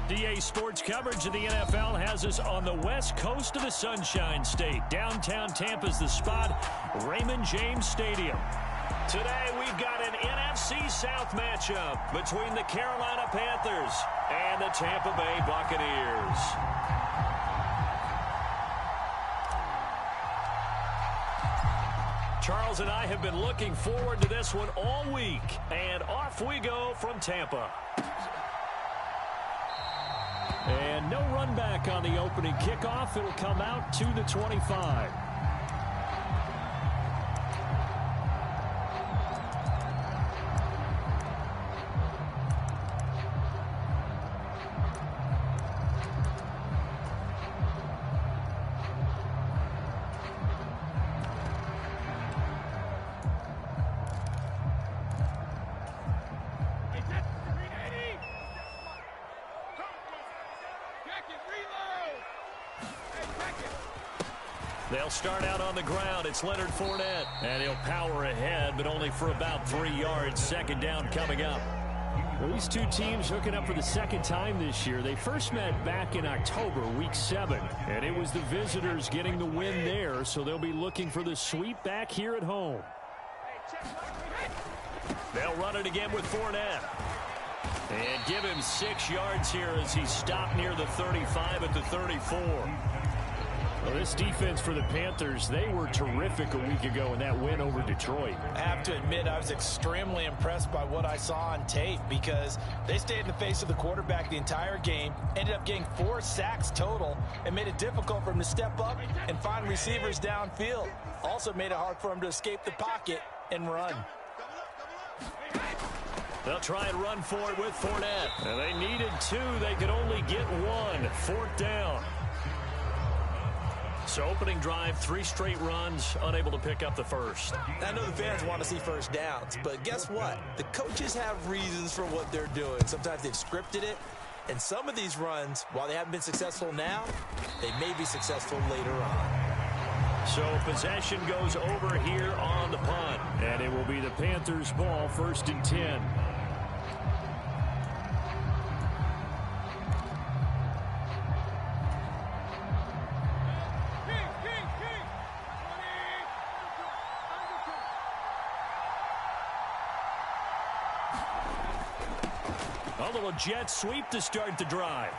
DA Sports coverage of the NFL has us on the west coast of the Sunshine State. Downtown Tampa's the spot, Raymond James Stadium. Today we've got an NFC South matchup between the Carolina Panthers and the Tampa Bay Buccaneers. Charles and I have been looking forward to this one all week, and off we go from Tampa. And no run back on the opening kickoff. It'll come out to the 25. They'll start out on the ground. It's Leonard Fournette. And he'll power ahead, but only for about 3 yards. Second down coming up. Well, these two teams hooking up for the second time this year. They first met back in October, week 7. And it was the visitors getting the win there, so they'll be looking for the sweep back here at home. They'll run it again with Fournette. And give him 6 yards here as he's stopped near the 35 at the 34. Well, this defense for the Panthers, they were terrific a week ago in that win over Detroit. I have to admit, I was extremely impressed by what I saw on tape because they stayed in the face of the quarterback the entire game, ended up getting 4 sacks total, and made it difficult for him to step up and find receivers downfield. Also made it hard for him to escape the pocket and run. They'll try and run for it with Fournette. And they needed 2. They could only get 1. 4th down. So opening drive, 3 straight runs, unable to pick up the first. I know the fans want to see first downs, but guess what? The coaches have reasons for what they're doing. Sometimes they've scripted it, and some of these runs, while they haven't been successful now, they may be successful later on. So possession goes over here on the punt, and it will be the Panthers' ball, 1st and 10. A little jet sweep to start the drive.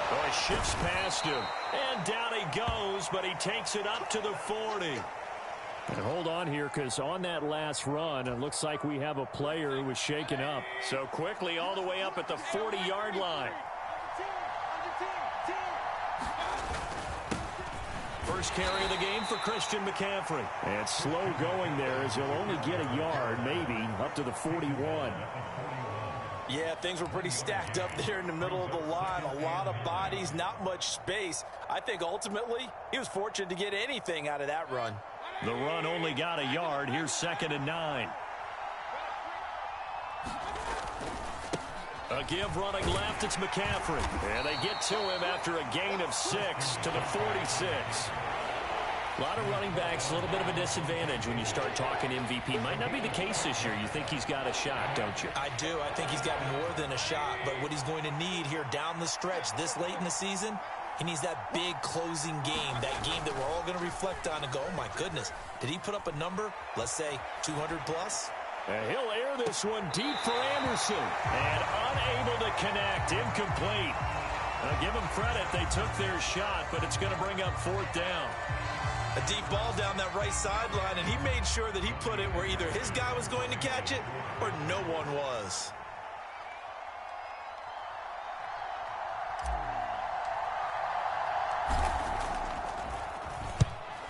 Boy, shifts past him. And down he goes, but he takes it up to the 40. And hold on here, because on that last run, it looks like we have a player who was shaken up. So quickly all the way up at the 40-yard line. First carry of the game for Christian McCaffrey. And slow going there as he'll only get a yard, maybe, up to the 41. Yeah, things were pretty stacked up there in the middle of the line. A lot of bodies, not much space. I think ultimately he was fortunate to get anything out of that run. The run only got a yard. Here's 2nd and 9. A give running left. It's McCaffrey. And they get to him after a gain of 6 to the 46. A lot of running backs, a little bit of a disadvantage when you start talking MVP. Might not be the case this year. You think he's got a shot, don't you? I do. I think he's got more than a shot. But what he's going to need here down the stretch this late in the season, he needs that big closing game, that game that we're all going to reflect on and go, oh, my goodness, did he put up a number, let's say 200-plus? And he'll air this one deep for Anderson. And unable to connect, incomplete. Now, give them credit. They took their shot, but it's going to bring up 4th down. A deep ball down that right sideline, and he made sure that he put it where either his guy was going to catch it or no one was.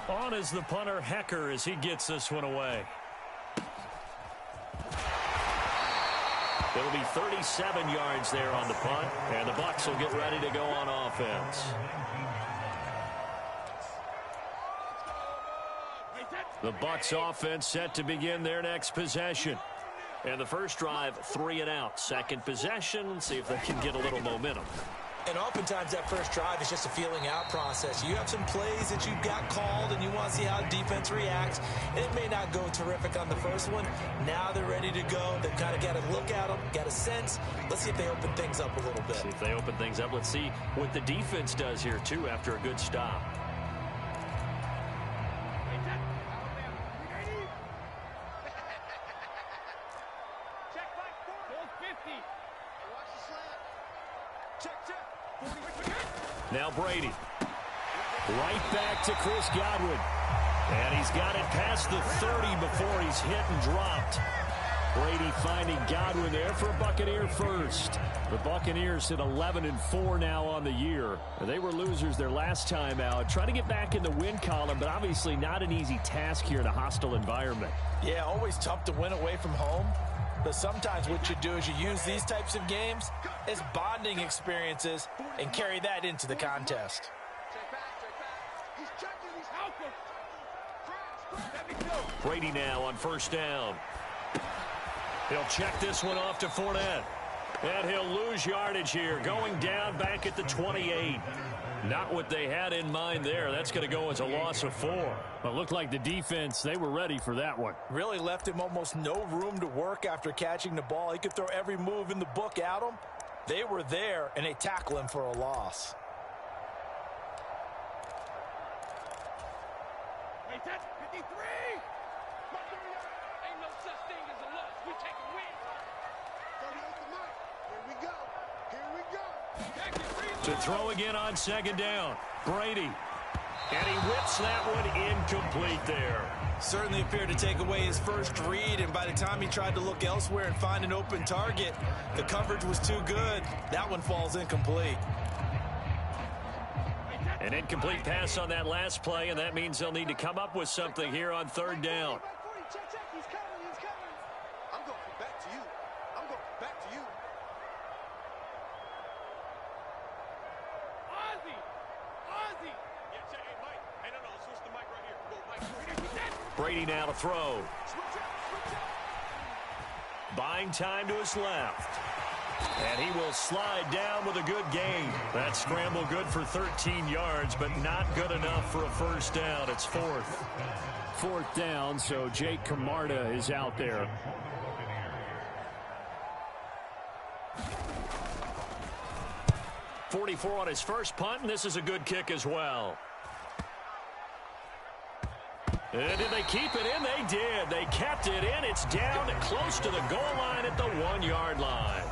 On is the punter, Hecker, as he gets this one away. It'll be 37 yards there on the punt, and the Bucs will get ready to go on offense. The Bucs offense set to begin their next possession. And the first drive, 3 and out. Second possession, see if they can get a little momentum. And oftentimes that first drive is just a feeling out process. You have some plays that you've got called and you want to see how defense reacts. It may not go terrific on the first one. Now they're ready to go. They've kind of got to look at them, got a sense. Let's see if they open things up a little bit. See if they open things up. Let's see what the defense does here, too, after a good stop. Now Brady. Right back to Chris Godwin. And he's got it past the 30 before he's hit and dropped. Brady finding Godwin there for a Buccaneer first. The Buccaneers sit 11-4 now on the year. They were losers their last time out. Trying to get back in the win column, but obviously not an easy task here in a hostile environment. Yeah, always tough to win away from home. But sometimes what you do is you use these types of games as bonding experiences and carry that into the contest. Brady now on first down. He'll check this one off to Fournette. And he'll lose yardage here, going down back at the 28. Not what they had in mind there. That's going to go as a loss of 4. But it looked like the defense, they were ready for that one. Really left him almost no room to work after catching the ball. He could throw every move in the book at him. They were there, and they tackle him for a loss. Hey, that's 53! Ain't no such thing as a loss. We take a win. Here we go. To throw again on second down. Brady. And he whips that one incomplete there. Certainly appeared to take away his first read, and by the time he tried to look elsewhere and find an open target, the coverage was too good. That one falls incomplete. An incomplete pass on that last play, and that means they'll need to come up with something here on third down. I'm going back to you. I'm going back to you. Ozzy! Yeah, check. Hey, Mike. Hey, no, switch the mic right here. Go, Mike. Brady now to throw. Buying time to his left. And he will slide down with a good gain. That scramble good for 13 yards, but not good enough for a first down. It's fourth down, so Jake Camarda is out there. .44 on his first punt, and this is a good kick as well. And did they keep it in? They did. They kept it in. It's down close to the goal line at the 1-yard line.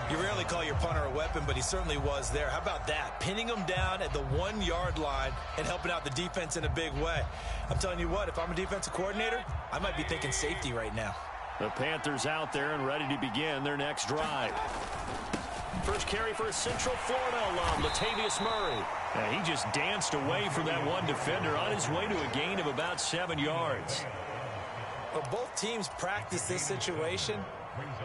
You rarely call your punter a weapon, but he certainly was there. How about that? Pinning him down at the 1-yard line and helping out the defense in a big way. I'm telling you what, if I'm a defensive coordinator, I might be thinking safety right now. The Panthers out there and ready to begin their next drive. First carry for a Central Florida alum, Latavius Murray. And he just danced away from that one defender on his way to a gain of about 7 yards. Well, both teams practiced this situation,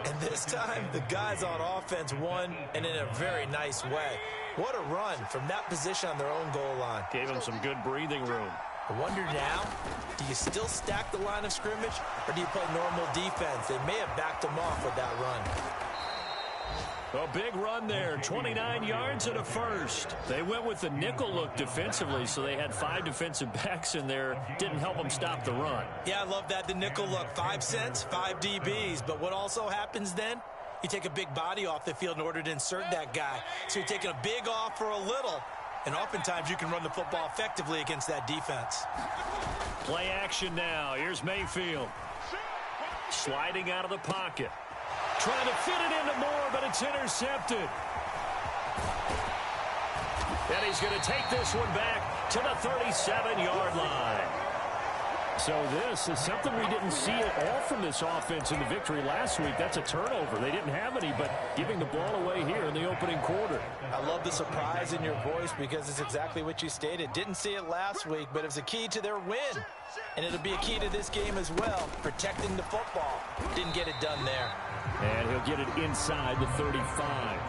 and this time the guys on offense won, and in a very nice way. What a run from that position on their own goal line. Gave him some good breathing room. I wonder now, do you still stack the line of scrimmage, or do you play normal defense? They may have backed them off with that run. A big run there, 29 yards and a first. They went with the nickel look defensively, so they had 5 defensive backs in there. Didn't help them stop the run. Yeah, I love that, the nickel look. 5 cents, 5 DBs. But what also happens then? You take a big body off the field in order to insert that guy. So you're taking a big off for a little. And oftentimes you can run the football effectively against that defense. Play action now. Here's Mayfield. Sliding out of the pocket. Trying to fit it into Moore, but it's intercepted. And he's going to take this one back to the 37-yard line. So this is something we didn't see at all from this offense in the victory last week. That's a turnover. They didn't have any, but giving the ball away here in the opening quarter. I love the surprise in your voice because it's exactly what you stated. Didn't see it last week, but it was a key to their win. And it'll be a key to this game as well, protecting the football. Didn't get it done there. And he'll get it inside the 35.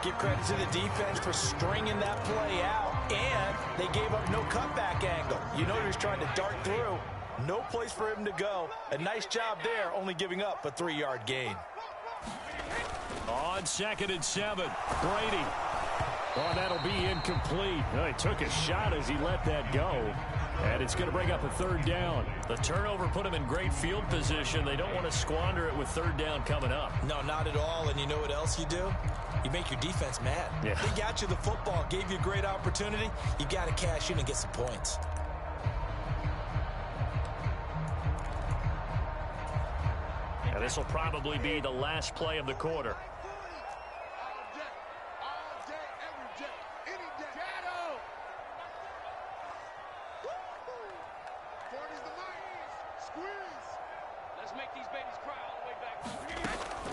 Give credit to the defense for stringing that play out, and they gave up no cutback angle. You know he was trying to dart through. No place for him to go. A nice job there, only giving up a 3-yard gain. On 2nd and 7, Brady Oh, that'll be incomplete. He took a shot as he let that go. And it's going to bring up a third down. The turnover put him in great field position. They don't want to squander it with third down coming up. No, not at all. And you know what else you do? You make your defense mad. Yeah. They got you the football, gave you a great opportunity. You got to cash in and get some points. And this will probably be the last play of the quarter.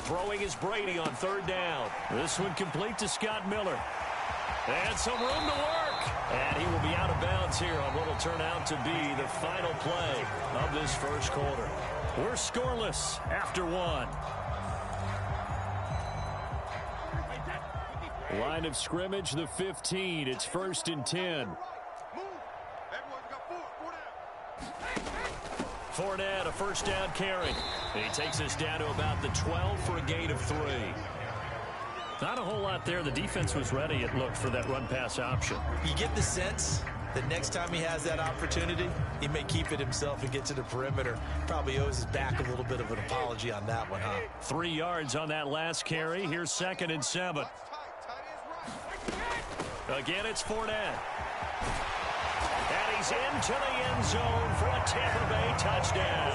Throwing is Brady on third down. This one complete to Scott Miller. And some room to work. And he will be out of bounds here on what will turn out to be the final play of this first quarter. We're scoreless after one. Line of scrimmage, the 15. It's 1st and 10. Fournette, a first down carry. He takes us down to about the 12 for a gain of 3. Not a whole lot there. The defense was ready, it looked, for that run-pass option. You get the sense that next time he has that opportunity, he may keep it himself and get to the perimeter. Probably owes his back a little bit of an apology on that one, huh? 3 yards on that last carry. Here's 2nd and 7. Again, it's Fournette. And he's into the end zone for a Tampa Bay touchdown.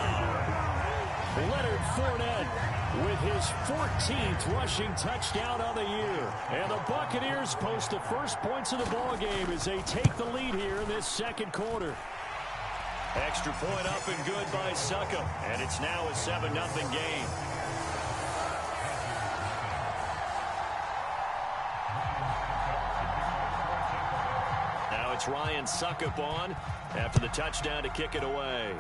Leonard Fournette with his 14th rushing touchdown of the year. And the Buccaneers post the first points of the ballgame as they take the lead here in this second quarter. Extra point up and good by Succop. And it's now a 7-0 game. Now it's Ryan Succop on after the touchdown to kick it away.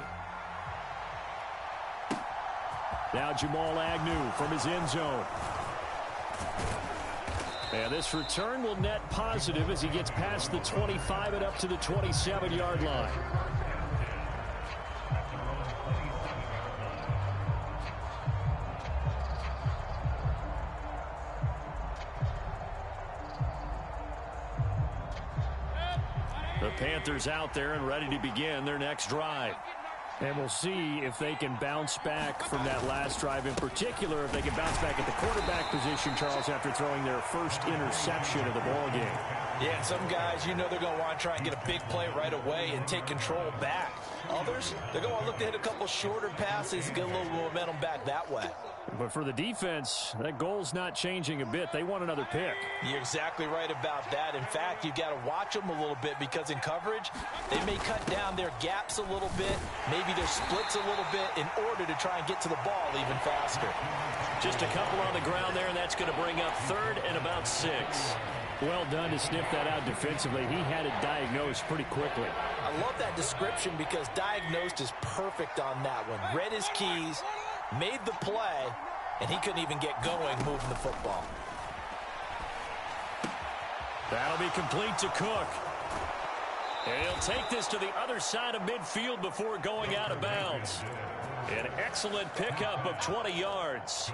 Now Jamal Agnew from his end zone. And this return will net positive as he gets past the 25 and up to the 27-yard line. The Panthers out there and ready to begin their next drive. And we'll see if they can bounce back from that last drive, in particular if they can bounce back at the quarterback position, Charles, after throwing their first interception of the ballgame. Yeah, and some guys, you know they're going to want to try and get a big play right away and take control back. Others, they're going to look to hit a couple shorter passes and get a little momentum back that way. But for the defense, that goal's not changing a bit. They want another pick. You're exactly right about that. In fact, you've got to watch them a little bit because in coverage, they may cut down their gaps a little bit, maybe their splits a little bit in order to try and get to the ball even faster. Just a couple on the ground there, and that's going to bring up 3rd and about 6. Well done to sniff that out defensively. He had it diagnosed pretty quickly. I love that description because diagnosed is perfect on that one. Read his keys, made the play, and he couldn't even get going moving the football. That'll be complete to Cook. And he'll take this to the other side of midfield before going out of bounds. An excellent pickup of 20 yards.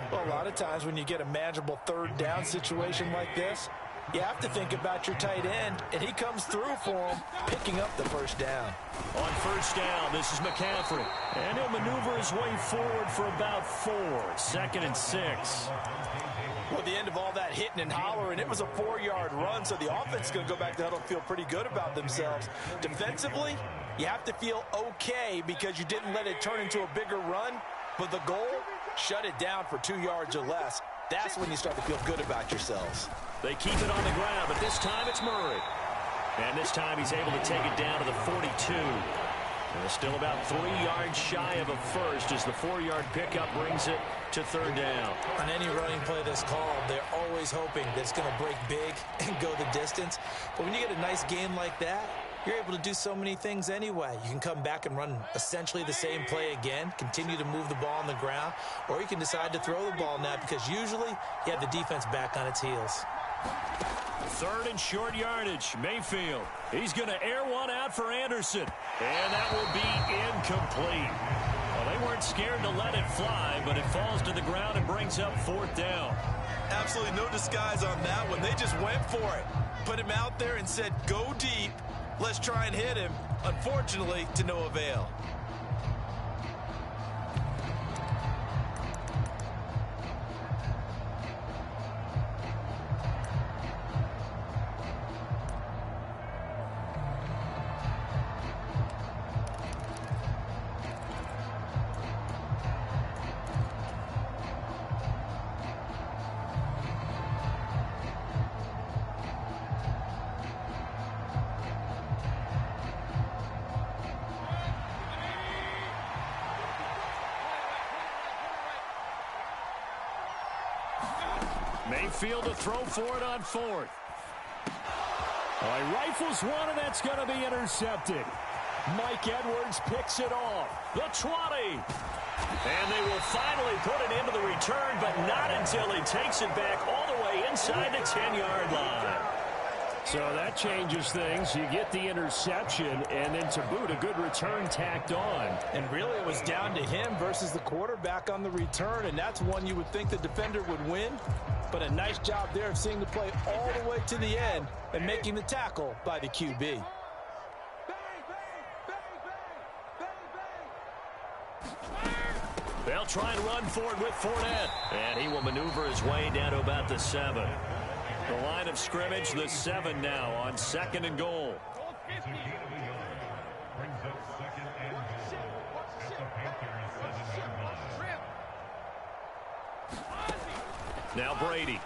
Well, a lot of times when you get a manageable 3rd down situation like this, you have to think about your tight end, and he comes through for him, picking up the first down. On first down, this is McCaffrey. And he'll maneuver his way forward for about 4. 2nd and 6. Well, at the end of all that hitting and hollering, it was a 4-yard run, so the offense is going to go back to huddle and feel pretty good about themselves. Defensively, you have to feel okay because you didn't let it turn into a bigger run, but the goal, shut it down for 2 yards or less. That's when you start to feel good about yourselves. They keep it on the ground, but this time it's Murray. And this time he's able to take it down to the 42. And still about 3 yards shy of a first as the 4-yard pickup brings it to 3rd down. On any running play that's called, they're always hoping that it's going to break big and go the distance. But when you get a nice game like that, you're able to do so many things anyway. You can come back and run essentially the same play again, continue to move the ball on the ground, or you can decide to throw the ball now because usually you have the defense back on its heels. Third and short yardage. Mayfield. He's going to air one out for Anderson. And that will be incomplete. Well, they weren't scared to let it fly, but it falls to the ground and brings up fourth down. Absolutely no disguise on that one. They just went for it. Put him out there and said, go deep. Let's try and hit him. Unfortunately, to no avail. Mayfield to throw for it on fourth. Well, he rifles one, and that's going to be intercepted. Mike Edwards picks it off. The 20. And they will finally put it into the return, but not until he takes it back all the way inside the 10-yard line. So that changes things. You get the interception, and then to boot, a good return tacked on. And really, it was down to him versus the quarterback on the return, and that's one you would think the defender would win. But a nice job there of seeing the play all the way to the end and making the tackle by the QB. They'll try and run for it with Fournette. And he will maneuver his way down to about the 7. The line of scrimmage, the 7 now on 2nd and goal. Now Brady.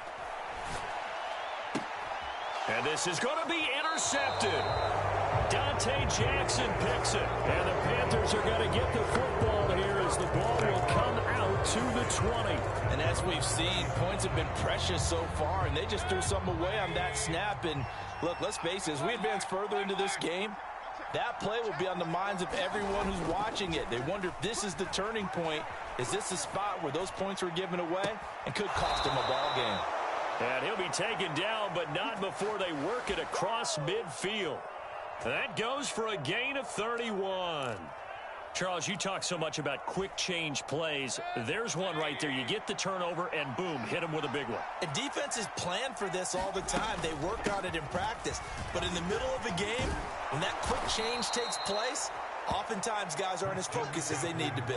And this is going to be intercepted. Dante Jackson picks it. And the Panthers are going to get the football here as the ball will come out to the 20. And as we've seen, points have been precious so far, and they just threw something away on that snap. And look, let's face it, as we advance further into this game, that play will be on the minds of everyone who's watching it. They wonder if this is the turning point. Is this the spot where those points were given away and could cost them a ball game? And he'll be taken down, but not before they work it across midfield. That goes for a gain of 31. Charles, you talk so much about quick change plays. There's one right there. You get the turnover, and boom, hit them with a big one. And defenses plan for this all the time. They work on it in practice. But in the middle of a game, when that quick change takes place, oftentimes guys aren't as focused as they need to be.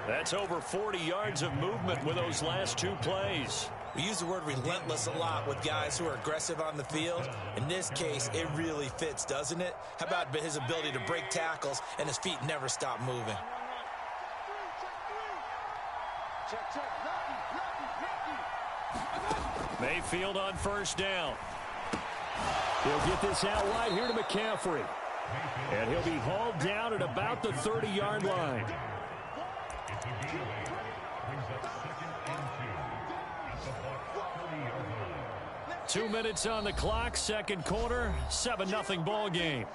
That's over 40 yards of movement with those last 2 plays. We use the word relentless a lot with guys who are aggressive on the field. In this case, it really fits, doesn't it? How about his ability to break tackles and his feet never stop moving? Mayfield on first down. He'll get this out wide here to McCaffrey. And he'll be hauled down at about the 30-yard line. 2 minutes on the clock, second quarter, 7-0 ball game.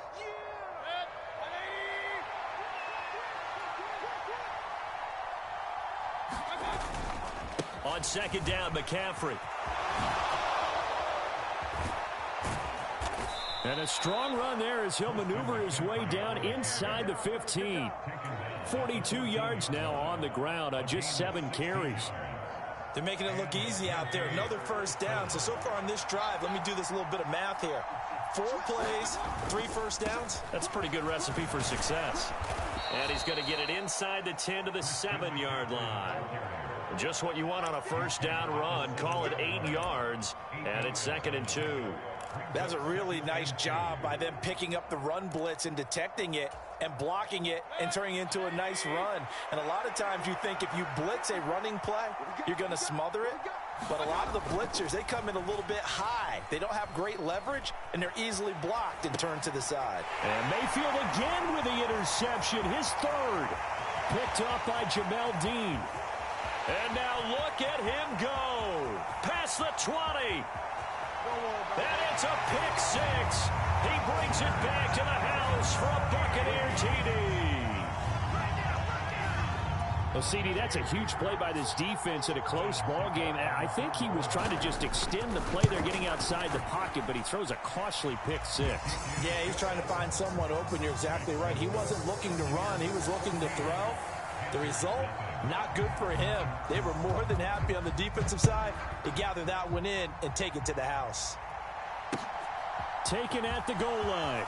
On second down, McCaffrey. And a strong run there as he'll maneuver his way down inside the 15. 42 yards now on the ground on just 7 carries. They're making it look easy out there. Another first down. So far on this drive, let me do this little bit of math here. 4 plays, 3 first downs. That's a pretty good recipe for success. And he's going to get it inside the 10 to the 7-yard line. Just what you want on a first down run. Call it 8 yards, and it's 2nd and 2. That's a really nice job by them picking up the run blitz and detecting it and blocking it and turning it into a nice run. And a lot of times you think if you blitz a running play, you're going to smother it. But a lot of the blitzers, they come in a little bit high. They don't have great leverage, and they're easily blocked and turned to the side. And Mayfield again with the interception, his 3rd. Picked off by Jamel Dean. And now look at him go. Past the 20. And it's a pick 6. He brings it back to the house for a Buccaneer TD. Well, CD, that's a huge play by this defense in a close ball game. I think he was trying to just extend the play there, getting outside the pocket, but he throws a costly pick six. Yeah, he's trying to find someone open. You're exactly right. He wasn't looking to run. He was looking to throw. The result, not good for him. They were more than happy on the defensive side to gather that one in and take it to the house. Taken at the goal line.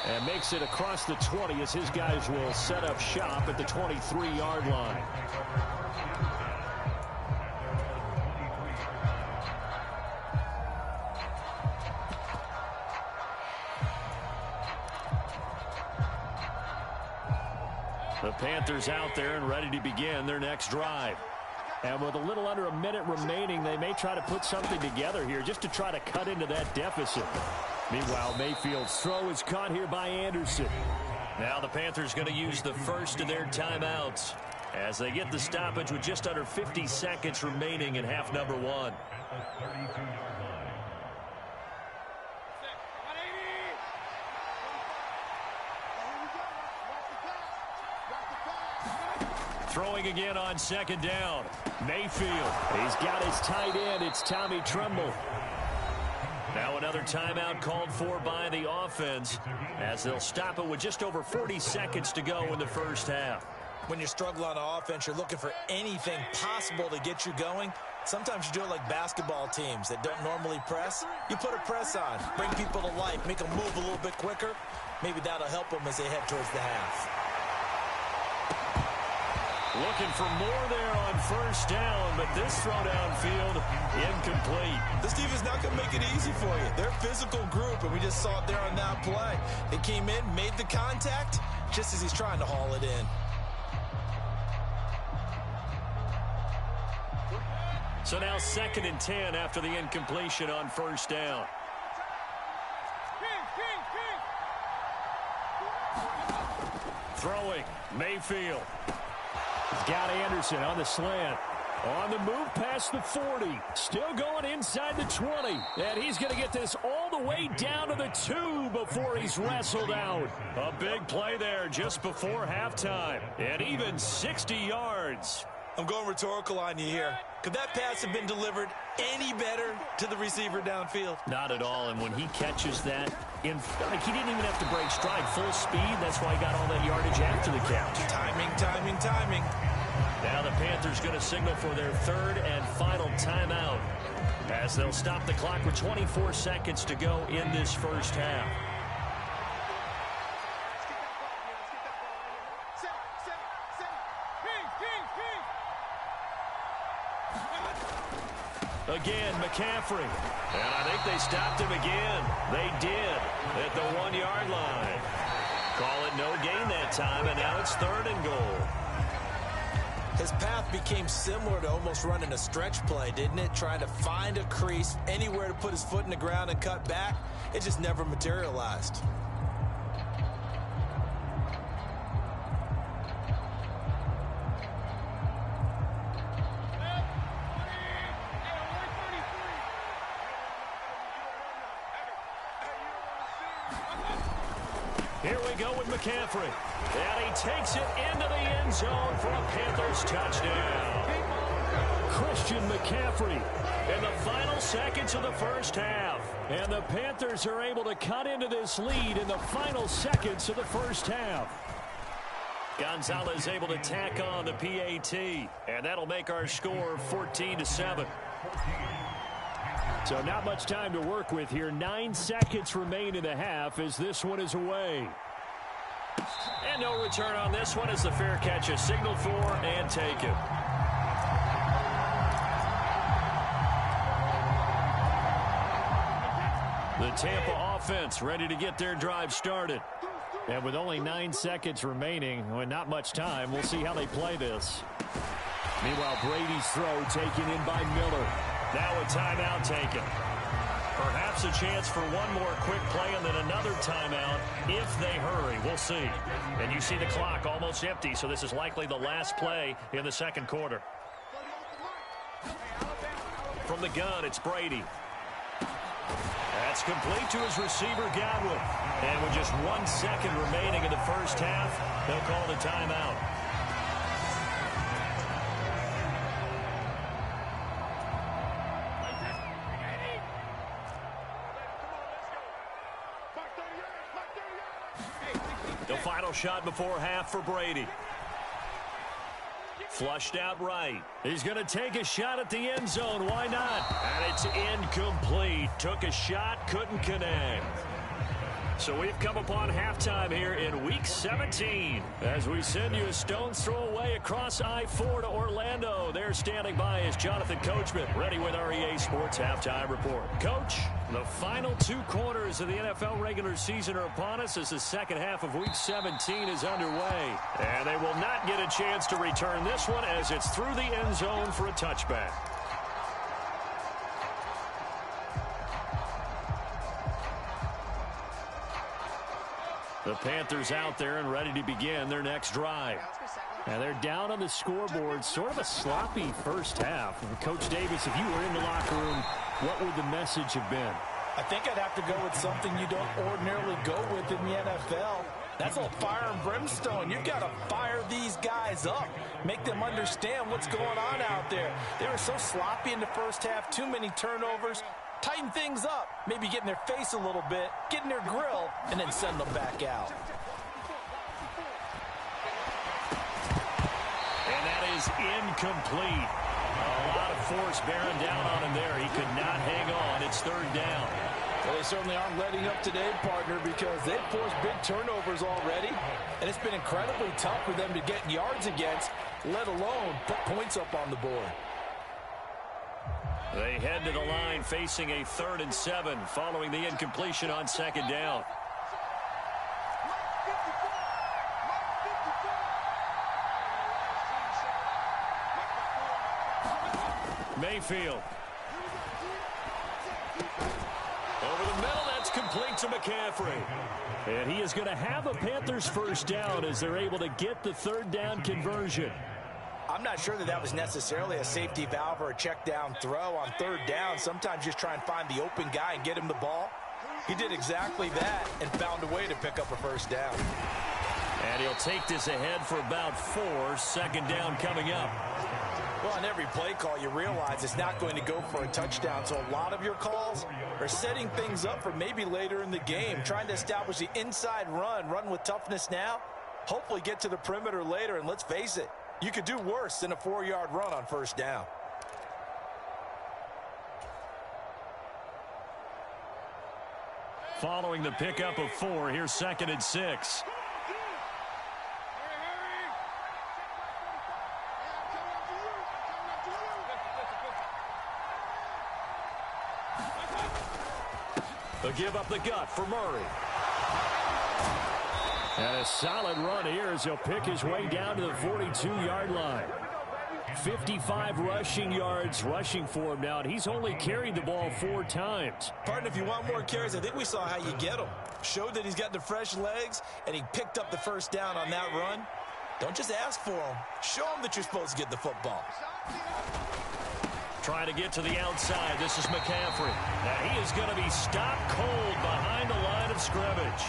And makes it across the 20 as his guys will set up shop at the 23-yard line. The Panthers out there and ready to begin their next drive. And with a little under a minute remaining, they may try to put something together here just to try to cut into that deficit. Meanwhile, Mayfield's throw is caught here by Anderson. Now the Panthers going to use the first of their timeouts as they get the stoppage with just under 50 seconds remaining in half number one. Throwing again on second down. Mayfield. He's got his tight end. It's Tommy Tremble. Now another timeout called for by the offense as they'll stop it with just over 40 seconds to go in the first half. When you struggle on offense, you're looking for anything possible to get you going. Sometimes you do it like basketball teams that don't normally press. You put a press on, bring people to life, make them move a little bit quicker. Maybe that'll help them as they head towards the half. Looking for more there on first down, but this throw downfield incomplete. This defense not going to make it easy for you. They're a physical group, and we just saw it there on that play. They came in, made the contact, just as he's trying to haul it in. So now 2nd and 10 after the incompletion on first down. Throwing, Mayfield. He's got Anderson on the slant. On the move past the 40. Still going inside the 20. And he's going to get this all the way down to the 2 before he's wrestled out. A big play there just before halftime. And even 60 yards. I'm going rhetorical on you here. Could that pass have been delivered any better to the receiver downfield? Not at all. And when he catches that, he didn't even have to break stride. Full speed. That's why he got all that yardage after the catch. Timing, timing, timing. Now the Panthers going to signal for their 3rd and final timeout as they'll stop the clock with 24 seconds to go in this first half. Again, McCaffrey. And I think they stopped him again. They did at the 1-yard line. Call it no gain that time, and now it's 3rd and goal. His path became similar to almost running a stretch play, didn't it? Trying to find a crease, anywhere to put his foot in the ground and cut back. It just never materialized. Here we go with McCaffrey. And he takes it into the end zone for a Panthers touchdown. Christian McCaffrey in the final seconds of the first half. And the Panthers are able to cut into this lead in the final seconds of the first half. Gonzalez able to tack on the PAT. And that'll make our score 14-7. So not much time to work with here. 9 seconds remain in the half as this one is away. And no return on this one as the fair catch is signaled for and taken. The Tampa offense ready to get their drive started. And with only 9 seconds remaining, and not much time, we'll see how they play this. Meanwhile, Brady's throw taken in by Miller. Now a timeout taken. Perhaps a chance for one more quick play and then another timeout if they hurry. We'll see. And you see the clock almost empty, so this is likely the last play in the second quarter. From the gun, it's Brady. That's complete to his receiver, Godwin. And with just 1 second remaining in the first half, they'll call the timeout. The final shot before half for Brady. Flushed out right. He's going to take a shot at the end zone. Why not? And it's incomplete. Took a shot, couldn't connect. So we've come upon halftime here in Week 17. As we send you a stone's throw away across I-4 to Orlando. There standing by is Jonathan Coachman, ready with our EA Sports Halftime Report. Coach, the final 2 quarters of the NFL regular season are upon us as the second half of Week 17 is underway. And they will not get a chance to return this one as it's through the end zone for a touchback. The Panthers out there and ready to begin their next drive. And they're down on the scoreboard. Sort of a sloppy first half. Coach Davis, if you were in the locker room, what would the message have been? I think I'd have to go with something you don't ordinarily go with in the NFL. That's all fire and brimstone. You've got to fire these guys up. Make them understand what's going on out there. They were so sloppy in the first half. Too many turnovers. Tighten things up, maybe get in their face a little bit, get in their grill, and then send them back out. And that is incomplete. A lot of force bearing down on him there. He could not hang on. It's third down. Well, they certainly aren't letting up today, partner, because they've forced big turnovers already, and it's been incredibly tough for them to get yards against, let alone put points up on the board. They head to the line facing a 3rd and 7 following the incompletion on second down. Mayfield. Over the middle, that's complete to McCaffrey. And he is going to have a Panthers first down as they're able to get the 3rd down conversion. I'm not sure that was necessarily a safety valve or a check down throw on 3rd down. Sometimes just try and find the open guy and get him the ball. He did exactly that and found a way to pick up a first down. And he'll take this ahead for about 4. 2nd down coming up. Well, on every play call, you realize it's not going to go for a touchdown. So a lot of your calls are setting things up for maybe later in the game, trying to establish the inside run with toughness now, hopefully get to the perimeter later, and let's face it, you could do worse than a 4-yard run on first down. Following the pickup of 4, here's 2nd and 6. They'll give up the gut for Murray. And a solid run here as he'll pick his way down to the 42-yard line. 55 rushing yards rushing for him now, and he's only carried the ball 4 times. Partner, if you want more carries, I think we saw how you get them. Showed that he's got the fresh legs, and he picked up the first down on that run. Don't just ask for him. Show him that you're supposed to get the football. Trying to get to the outside. This is McCaffrey. Now he is going to be stopped cold behind the line of scrimmage.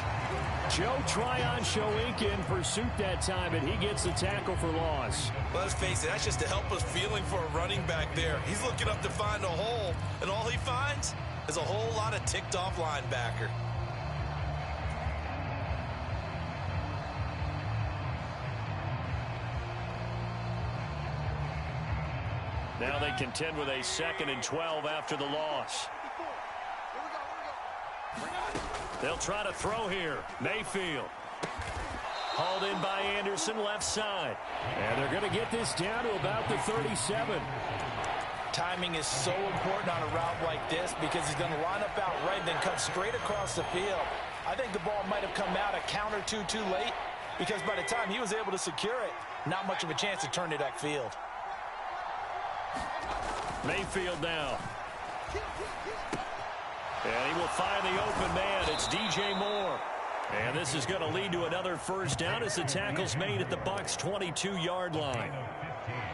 Joe Tryon Shoink in pursuit that time, and he gets the tackle for loss. Let's face it, that's just a helpless feeling for a running back there. He's looking up to find a hole, and all he finds is a whole lot of ticked-off linebacker. Now they contend with a 2nd and 12 after the loss. They'll try to throw here. Mayfield. Hauled in by Anderson, left side. And they're going to get this down to about the 37. Timing is so important on a route like this because he's going to line up out right and then cut straight across the field. I think the ball might have come out a count or two too late because by the time he was able to secure it, not much of a chance to turn it upfield. Mayfield now. And he will find the open man. It's DJ Moore. And this is going to lead to another first down as the tackle's made at the Bucs' 22-yard line.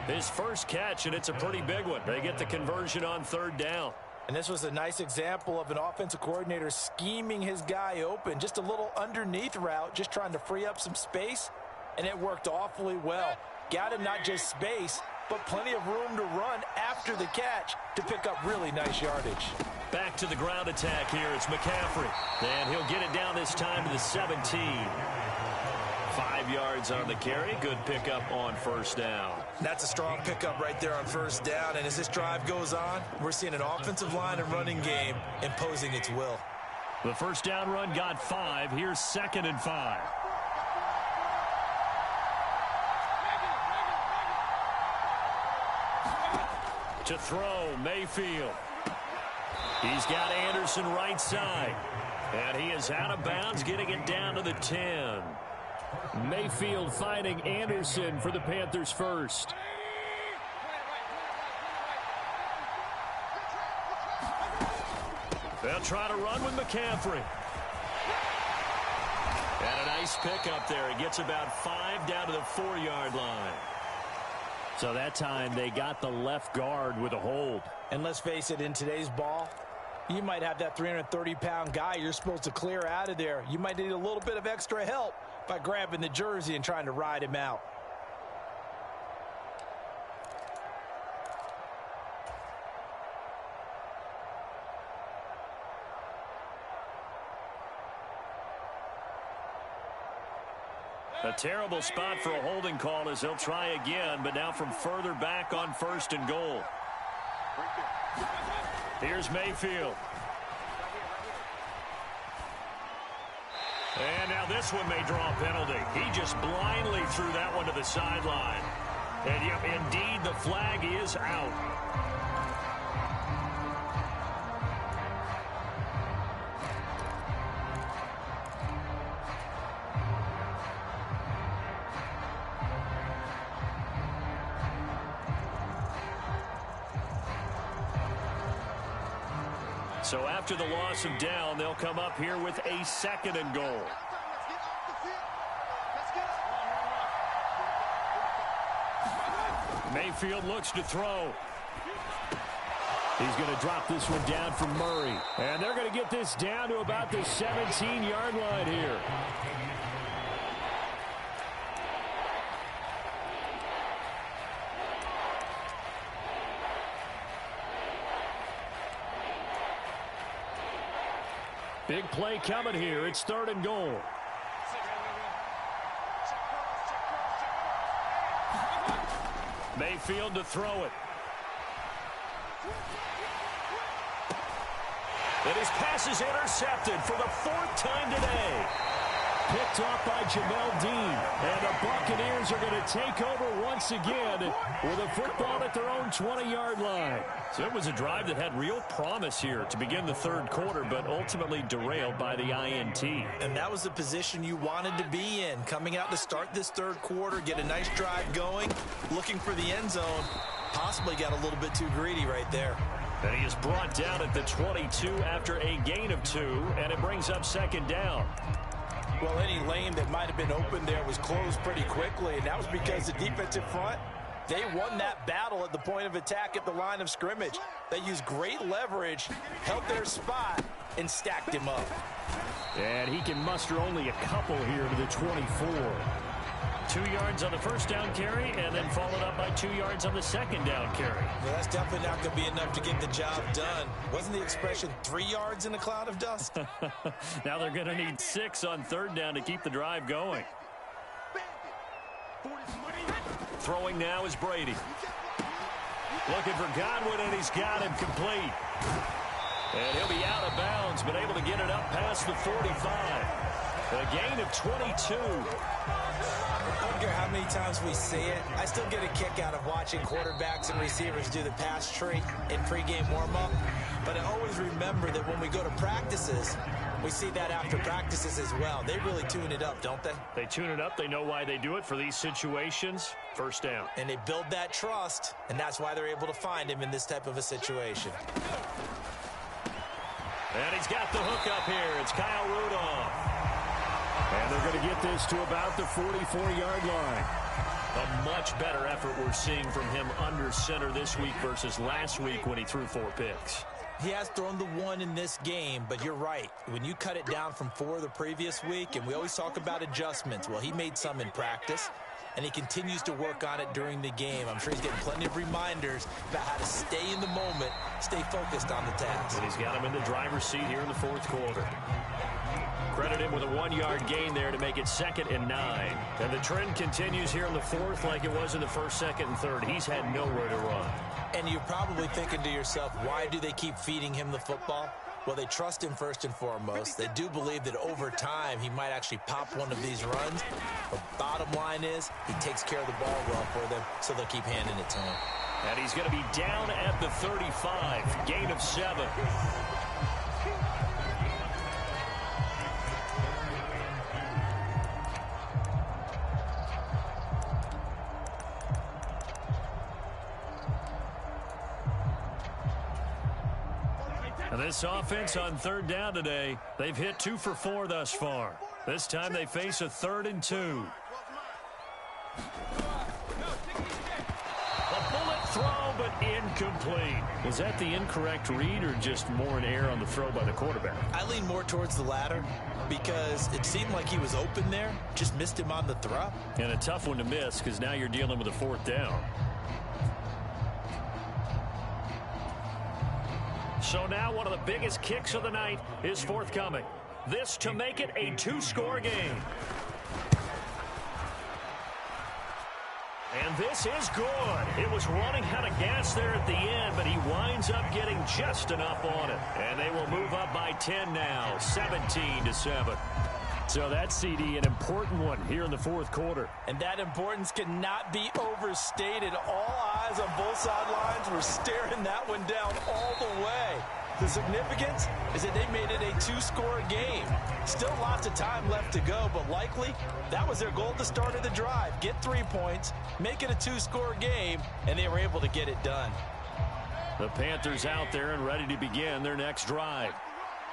His first catch, and it's a pretty big one. They get the conversion on 3rd down. And this was a nice example of an offensive coordinator scheming his guy open. Just a little underneath route, just trying to free up some space, and it worked awfully well. Got him not just space, but plenty of room to run after the catch to pick up really nice yardage. Back to the ground attack here. It's McCaffrey. And he'll get it down this time to the 17. 5 yards on the carry. Good pickup on first down. That's a strong pickup right there on first down. And as this drive goes on, we're seeing an offensive line and running game imposing its will. The first down run got 5. Here's 2nd and 5. To throw, Mayfield. He's got Anderson right side. And he is out of bounds, getting it down to the 10. Mayfield finding Anderson for the Panthers first. They'll try to run with McCaffrey. And a nice pickup there. He gets about 5 down to the 4-yard line. So that time they got the left guard with a hold. And let's face it, in today's ball, you might have that 330-pound guy you're supposed to clear out of there. You might need a little bit of extra help by grabbing the jersey and trying to ride him out. A terrible spot for a holding call as they'll try again, but now from further back on 1st and goal. Here's Mayfield. And now this one may draw a penalty. He just blindly threw that one to the sideline. And yep, indeed, the flag is out. So after the loss of down, they'll come up here with a 2nd and goal. Mayfield looks to throw. He's going to drop this one down for Murray. And they're going to get this down to about the 17-yard line here. Big play coming here. It's 3rd and goal. Mayfield to throw it. And his pass is intercepted for the 4th time today. Picked off by Jamel Dean. And the Buccaneers are going to take over once again with a football at their own 20-yard line. So it was a drive that had real promise here to begin the 3rd quarter, but ultimately derailed by the INT. And that was the position you wanted to be in. Coming out to start this 3rd quarter, get a nice drive going, looking for the end zone. Possibly got a little bit too greedy right there. And he is brought down at the 22 after a gain of 2, and it brings up 2nd down. Well, any lane that might have been open there was closed pretty quickly, and that was because the defensive front, they won that battle at the point of attack at the line of scrimmage. They used great leverage, held their spot, and stacked him up. And he can muster only a couple here to the 24. 2 yards on the first down carry, and then followed up by 2 yards on the second down carry. Well, that's definitely not going to be enough to get the job done. Wasn't the expression 3 yards in a cloud of dust? Now they're going to need 6 on third down to keep the drive going. Throwing now is Brady. Looking for Godwin, and he's got him complete. And he'll be out of bounds, but able to get it up past the 45. A gain of 22. I don't care how many times we see it. I still get a kick out of watching quarterbacks and receivers do the pass tree in pregame warm-up. But I always remember that when we go to practices, we see that after practices as well. They really tune it up, don't they? They tune it up. They know why they do it for these situations. First down. And they build that trust, and that's why they're able to find him in this type of a situation. And he's got the hook up here. It's Kyle Rudolph. And they're going to get this to about the 44-yard line. A much better effort we're seeing from him under center this week versus last week when he threw 4 picks. He has thrown the one in this game, but you're right. When you cut it down from 4 the previous week, and we always talk about adjustments, well, he made some in practice, and he continues to work on it during the game. I'm sure he's getting plenty of reminders about how to stay in the moment, stay focused on the task. And he's got him in the driver's seat here in the fourth quarter. Credit him with a 1-yard gain there to make it 2nd and 9. And the trend continues here in the fourth like it was in the first, second, and third. He's had nowhere to run. And you're probably thinking to yourself, why do they keep feeding him the football? Well, they trust him first and foremost. They do believe that over time he might actually pop one of these runs. But bottom line is he takes care of the ball well for them, so they'll keep handing it to him. And he's going to be down at the 35. Gain of 7. And this offense on 3rd down today, they've hit 2 for 4 thus far. This time they face a 3rd and 2. A bullet throw, but incomplete. Was that the incorrect read or just more an error on the throw by the quarterback? I lean more towards the latter because it seemed like he was open there, just missed him on the throw. And a tough one to miss because now you're dealing with a 4th down. So now one of the biggest kicks of the night is forthcoming. This to make it a 2-score game. And this is good. It was running out of gas there at the end, but he winds up getting just enough on it. And they will move up by 10 now, 17-7. So that CD, an important one here in the fourth quarter. And that importance cannot be overstated. All eyes on both sidelines were staring that one down all the way. The significance is that they made it a 2-score game. Still lots of time left to go, but likely that was their goal at the start of the drive. Get 3 points, make it a 2-score game, and they were able to get it done. The Panthers out there and ready to begin their next drive.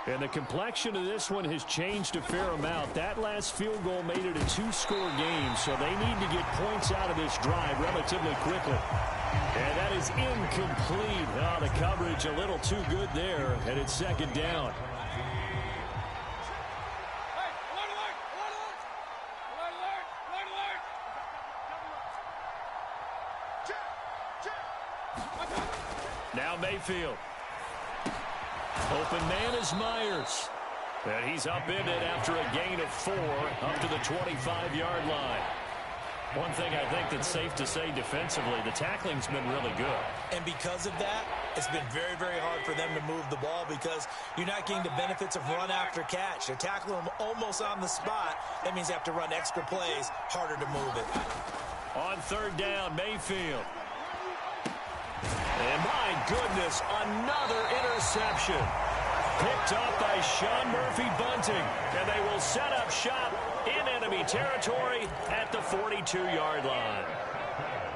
And the complexion of this one has changed a fair amount. That last field goal made it a 2-score game, so they need to get points out of this drive relatively quickly. And that is incomplete. Oh, the coverage a little too good there, and it's 2nd down. Now Mayfield. Open man is Myers. And he's upended after a gain of 4 up to the 25-yard line. One thing I think that's safe to say defensively, the tackling's been really good. And because of that, it's been very, very hard for them to move the ball because you're not getting the benefits of run after catch. They're tackling them almost on the spot. That means they have to run extra plays, harder to move it. On 3rd down, Mayfield. And my goodness, another interception. Picked up by Sean Murphy-Bunting. And they will set up shop in enemy territory at the 42-yard line.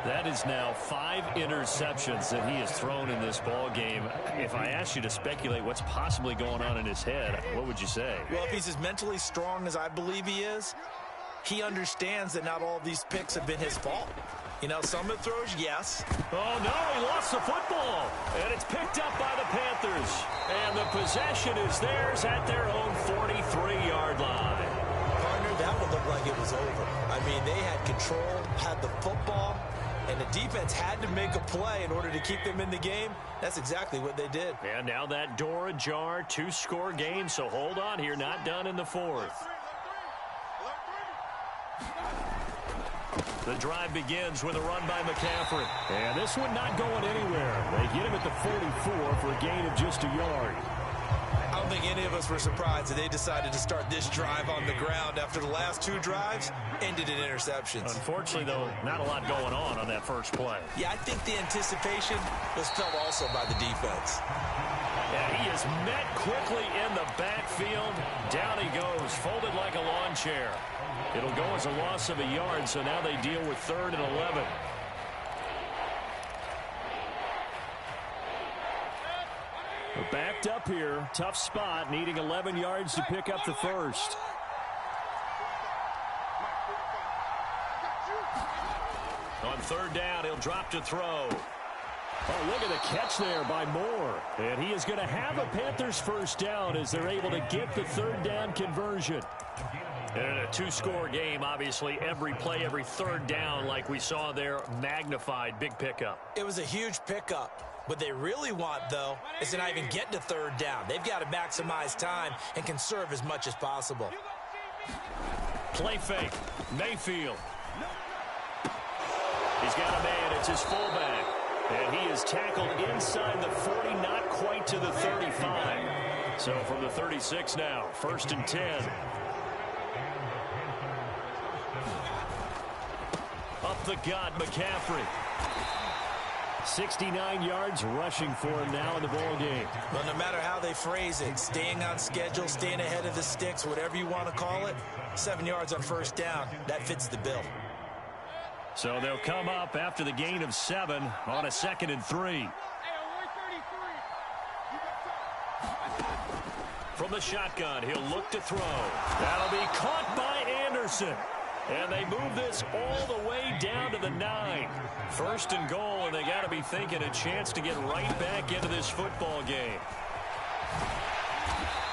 That is now 5 interceptions that he has thrown in this ball game. If I asked you to speculate what's possibly going on in his head, what would you say? Well, if he's as mentally strong as I believe he is, he understands that not all of these picks have been his fault. You know, some of the throws, yes. Oh, no, he lost the football. And it's picked up by the Panthers. And the possession is theirs at their own 43-yard line. Partner, that would look like it was over. I mean, they had control, had the football, and the defense had to make a play in order to keep them in the game. That's exactly what they did. And now that door ajar, 2-score game, so hold on here, not done in the fourth. The drive begins with a run by McCaffrey. And this one not going anywhere. They get him at the 44 for a gain of just a yard. I don't think any of us were surprised that they decided to start this drive on the ground after the last 2 drives ended in interceptions. Unfortunately, though, not a lot going on that first play. Yeah, I think the anticipation was felt also by the defense. And he is met quickly in the backfield. Down he goes, folded like a lawn chair. It'll go as a loss of a yard, so now they deal with 3rd and 11. We're backed up here. Tough spot, needing 11 yards to pick up the first. On 3rd down, he'll drop to throw. Oh, look at the catch there by Moore. And he is going to have a Panthers first down as they're able to get the third down conversion. And in a two-score game, obviously, every play, every third down, like we saw there, magnified. Big pickup. It was a huge pickup. What they really want, though, is to not even get to third down. They've got to maximize time and conserve as much as possible. Play fake. Mayfield. He's got a man. It's his fullback. And he is tackled inside the 40, not quite to the 35. So from the 36 now, 1st and 10. Up the gut, McCaffrey. 69 yards rushing for him now in the ball game. Well, no matter how they phrase it, staying on schedule, staying ahead of the sticks, whatever you want to call it, 7 yards on first down, that fits the bill. So they'll come up after the gain of 7 on a 2nd and 3. From the shotgun, he'll look to throw. That'll be caught by Anderson. And they move this all the way down to the 9. 1st and goal, and they got to be thinking a chance to get right back into this football game.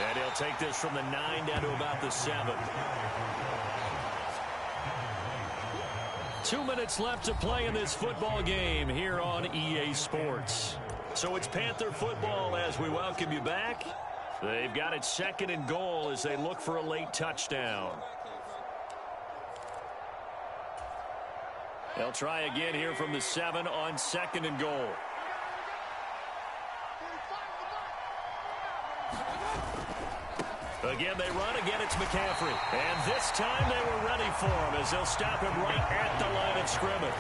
And he'll take this from the 9 down to about the 7. 2 minutes left to play in this football game here on EA Sports. So it's Panther football as we welcome you back. They've got it 2nd and goal as they look for a late touchdown. They'll try again here from the 7 on 2nd and goal. Again, they run. Again, it's McCaffrey. And this time they were ready for him as they'll stop him right at the line of scrimmage.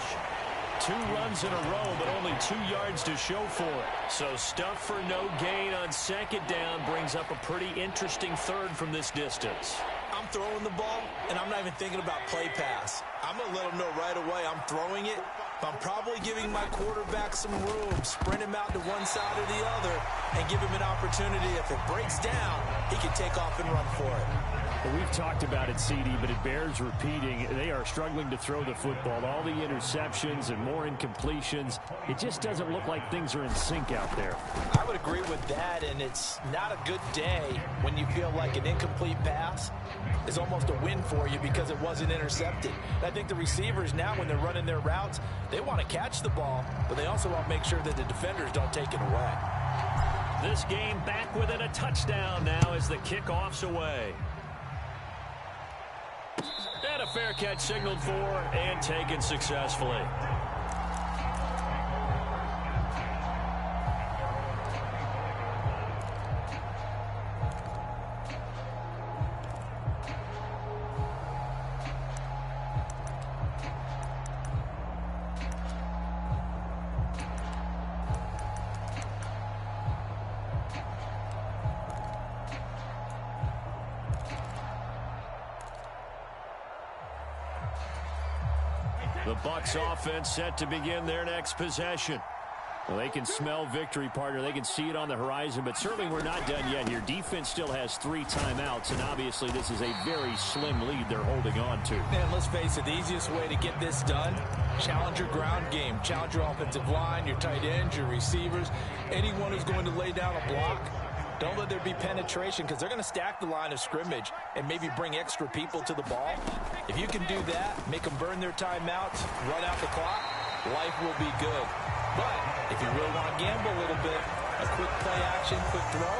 2 runs in a row, but only 2 yards to show for it. So stuff for no gain on 2nd down brings up a pretty interesting 3rd from this distance. I'm throwing the ball, and I'm not even thinking about play pass. I'm going to let him know right away I'm throwing it, but I'm probably giving my quarterback some room, sprint him out to one side or the other, and give him an opportunity. If it breaks down, he can take off and run for it. Well, we've talked about it, CD, but it bears repeating. They are struggling to throw the football. All the interceptions and more incompletions. It just doesn't look like things are in sync out there. I would agree with that, and it's not a good day when you feel like an incomplete pass is almost a win for you because it wasn't intercepted. And I think the receivers now, when they're running their routes, they want to catch the ball, but they also want to make sure that the defenders don't take it away. This game back within a touchdown now as the kickoff's away. And a fair catch signaled for and taken successfully. The Bucs offense set to begin their next possession. Well, they can smell victory, partner. They can see it on the horizon, but certainly we're not done yet here. Defense still has 3 timeouts, and obviously this is a very slim lead they're holding on to. And let's face it, the easiest way to get this done, challenge your ground game. Challenge your offensive line, your tight ends, your receivers, anyone who's going to lay down a block. Don't let there be penetration because they're going to stack the line of scrimmage and maybe bring extra people to the ball. If you can do that, make them burn their timeouts, run out the clock, life will be good. But if you really want to gamble a little bit, a quick play action, quick throw,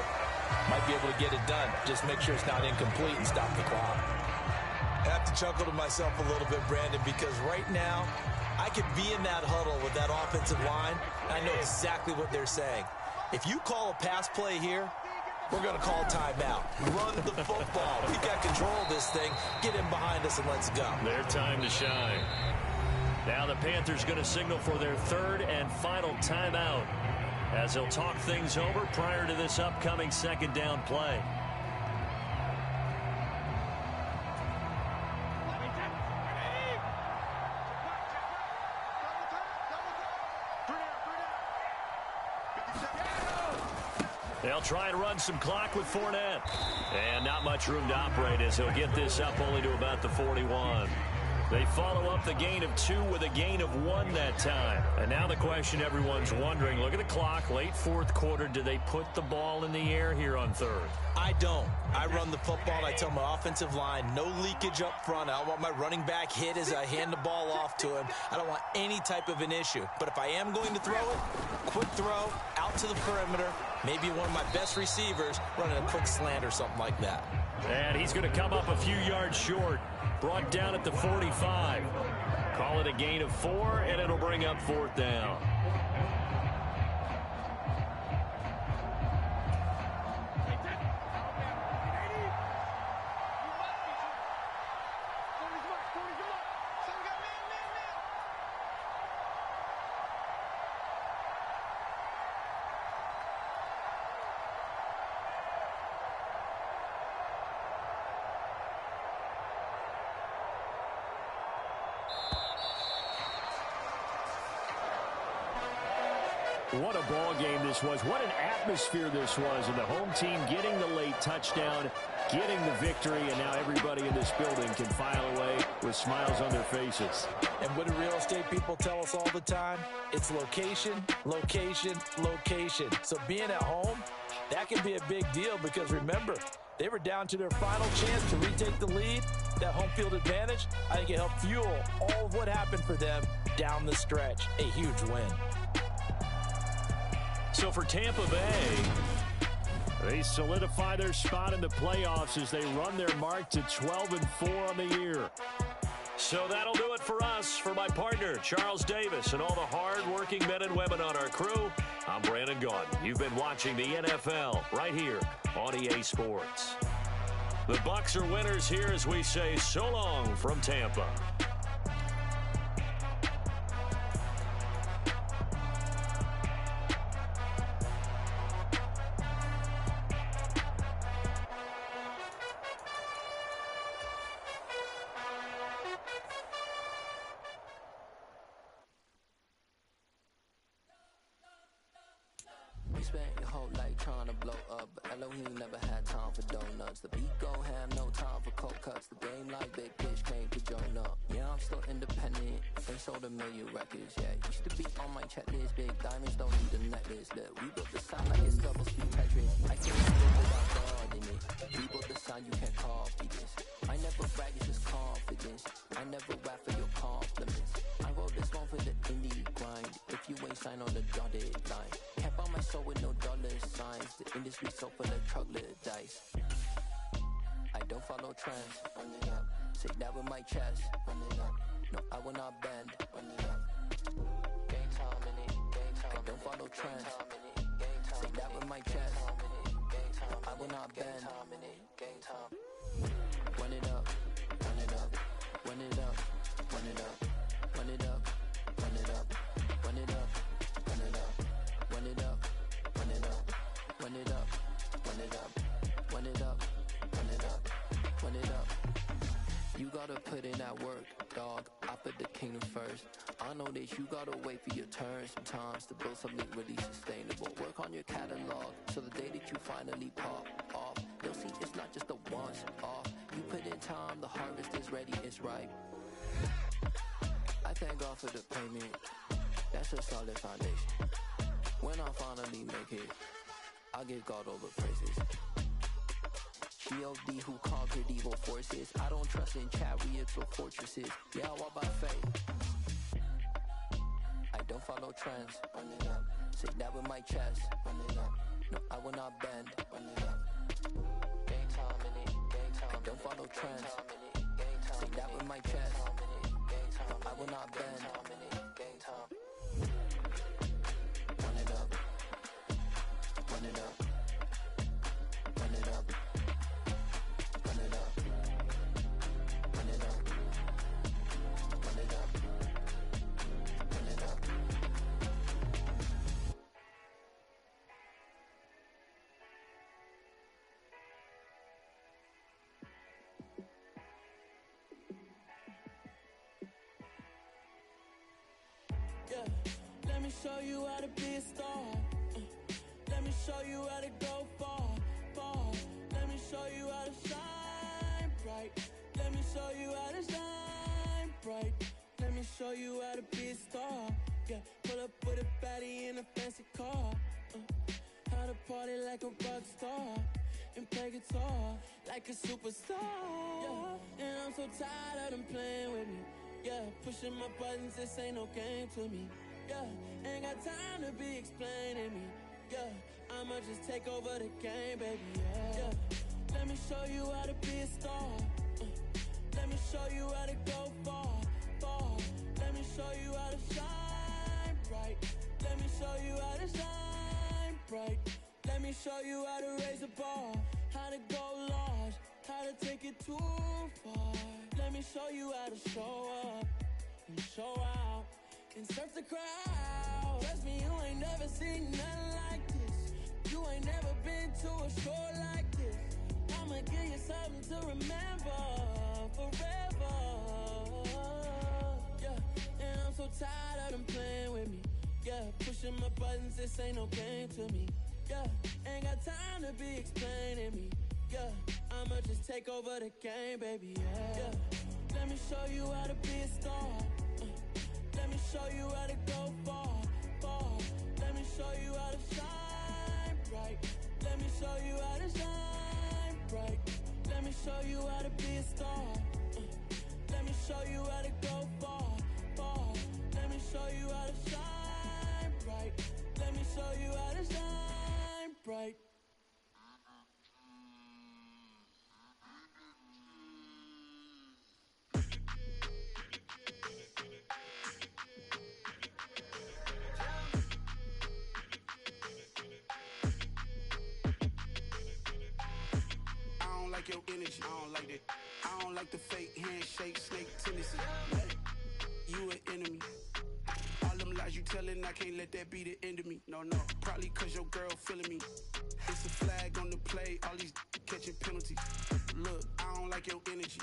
might be able to get it done. Just make sure it's not incomplete and stop the clock. I have to chuckle to myself a little bit, Brandon, because right now I could be in that huddle with that offensive line, and I know exactly what they're saying. If you call a pass play here, we're going to call timeout. Run the football. We've got control of this thing. Get in behind us and let's go. Their time to shine. Now the Panthers going to signal for their 3rd and final timeout as they'll talk things over prior to this upcoming 2nd down play. They'll try and run some clock with Fournette. And not much room to operate as he'll get this up only to about the 41. They follow up the gain of 2 with a gain of 1 that time. And now the question everyone's wondering, look at the clock, late fourth quarter, do they put the ball in the air here on third? I don't. I run the football, and I tell my offensive line, no leakage up front. I don't want my running back hit as I hand the ball off to him. I don't want any type of an issue. But if I am going to throw it, quick throw, out to the perimeter, maybe one of my best receivers running a quick slant or something like that. And he's going to come up a few yards short. Brought down at the 45. Call it a gain of 4, and it'll bring up 4th down. What a ball game this was. What an atmosphere this was. And the home team getting the late touchdown, getting the victory, and now everybody in this building can file away with smiles on their faces. And what do real estate people tell us all the time? It's location, location, location. So being at home, that can be a big deal because remember, they were down to their final chance to retake the lead. That home field advantage, I think it helped fuel all of what happened for them down the stretch. A huge win. So for Tampa Bay, they solidify their spot in the playoffs as they run their mark to 12-4 on the year. So that'll do it for us. For my partner, Charles Davis, and all the hard-working men and women on our crew, I'm Brandon Gaudin. You've been watching the NFL right here on EA Sports. The Bucs are winners here as we say so long from Tampa. You spent your whole life trying to blow up, but Elohim never had time for donuts. The beat go ham, no time for cold cuts. The game like Big Fish came to join up. Yeah, I'm still independent. They sold 1 million records, yeah. Used to be on my checklist. Big diamonds don't need a necklace. Look, we built the sound like it's double speed Tetris. I can't live without God in it. We built the sound, you can't copy this. I never brag, it's just confidence. I never rap for your compliments. I wrote this one for the indie grind. If you ain't signed on the dotted line, can't buy my soul with no dollar signs. The industry so full of troglodytes. I don't follow trends. Run it up. Say that with my chest. Run it up. No, I will not bend. Run it up. Game time in it. Game time. I don't follow trends. Say that with my chest. No, I will not bend. Game time. Run it up. Run it up. Run it up. Run it up. Run it up. Run it up. Run it up. Run it up. Run it up. Run it up. Run it up. Run it up. Run it up. Run it up. Run it up. You gotta put in that work, dog. I put the kingdom first. I know that you gotta wait for your turn sometimes to build something really sustainable. Work on your catalog so the day that you finally pop off, you'll see it's not just a once off. You put in time, the harvest is ready, it's ripe. I thank God for the payment. That's a solid foundation. When I finally make it, I give God all the praises. G.O.D. who conquered evil forces. I don't trust in chariots or fortresses. Yeah, I walk by faith. I don't follow trends. Run it up. Say that with my chest. Run it up. No, I will not bend. Run it up. Game time in it. Game time. I don't follow trends. Say that with my chest. No, I will not bend. Game time. Run it up. Run it up. Run it up. Run it up. Run it up. Run it up. Run it up. Yeah, let me show you how to be a star. Let me show you how to go far, far. Let me show you how to shine bright. Let me show you how to shine bright. Let me show you how to be a star. Yeah, pull up with a baddie in a fancy car. How to party like a rock star and play guitar like a superstar. Yeah, and I'm so tired of them playing with me. Yeah, pushing my buttons, this ain't no game to me. Yeah, ain't got time to be explaining me. Yeah, I'ma just take over the game, baby. Yeah, let me show you how to be a star. Let me show you how to go far, far. Let me show you how to shine bright. Let me show you how to shine bright. Let me show you how to raise a bar, how to go large, how to take it too far. Let me show you how to show up and show out and surf the crowd. Trust me, you ain't never seen nothing like this. You ain't never been to a show like this. I'ma give you something to remember forever. Yeah, and I'm so tired of them playing with me. Yeah, pushing my buttons, this ain't no game to me. Yeah, ain't got time to be explaining me. Yeah, I'ma just take over the game, baby. Yeah, let me show you how to be a star. Let me show you how to go far, far. Let me show you how to shine bright. Let me show you how to shine bright. Let me show you how to be a star. Let me show you how to go far, far. Let me show you how to shine bright. Let me show you how to shine bright. Your energy, I don't like that. I don't like the fake handshake, snake tendency. You an enemy. All them lies you telling, I can't let that be the end of me. No, probably cause your girl feeling me. It's a flag on the play, all these catching penalties. Look, I don't like your energy.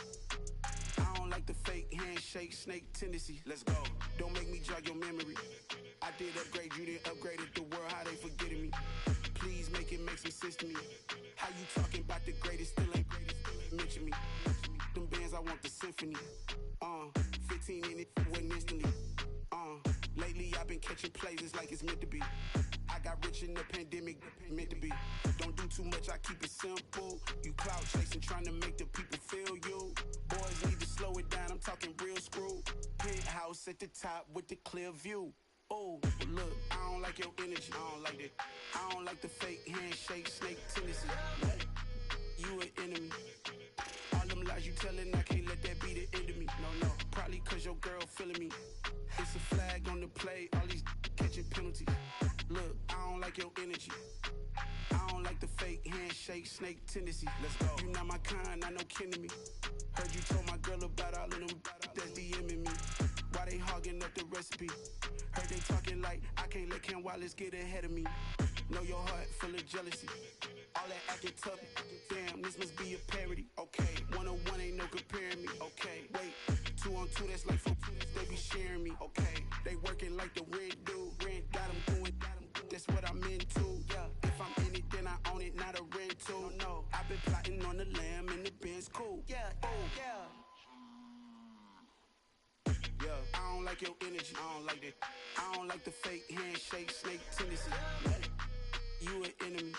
I don't like the fake handshake, snake tendency. Let's go. Don't make me jog your memory. I did upgrade, you didn't upgrade it. The world, how they forgetting me. Please make it make some sense to me. How you talking about the greatest, still ain't greatest, mention me. Them bands, I want the symphony. 15 in it, wasn't instantly. Lately I've been catching plays, it's like it's meant to be. I got rich in the pandemic, meant to be. Don't do too much, I keep it simple. You clout chasing, trying to make the people feel you. Boys need to slow it down, I'm talking real screw. Penthouse at the top with the clear view. Oh, look, I don't like your energy, I don't like that. I don't like the fake handshake, snake tendency. You an enemy. All them lies you telling, I can't let that be the end of me. No, probably cause your girl feeling me. It's a flag on the play, all these catching penalties. Look, I don't like your energy. I don't like the fake handshake, snake tendency. Let's go. You not my kind, not no kin to me. Heard you told my girl about all of them that's DMing me. Why they hogging up the recipe? Heard they talking like I can't let Ken Wallace get ahead of me. Know your heart full of jealousy. All that acting tough. Damn, this must be a parody. Okay, 1-on-1 ain't no comparing me. Okay, wait, 2-on-2 that's like 4. They be sharing me. Okay, they working like the rent do. Rent got them doing. That's what I'm into. Yeah, if I'm in it, then I own it, not a rental. No, I've been plotting on the lamb and the Benz cool. Yeah, oh yeah. Yeah, I don't like your energy, I don't like that. I don't like the fake handshake, snake tendency. You an enemy.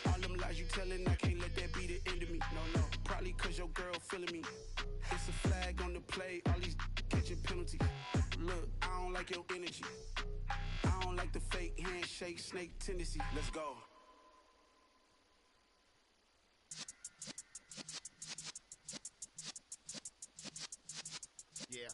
All them lies you telling, I can't let that be the end of me. No, probably cause your girl feeling me. It's a flag on the play, all these catching penalties. Look, I don't like your energy. I don't like the fake handshake, snake tendency. Let's go. Yeah.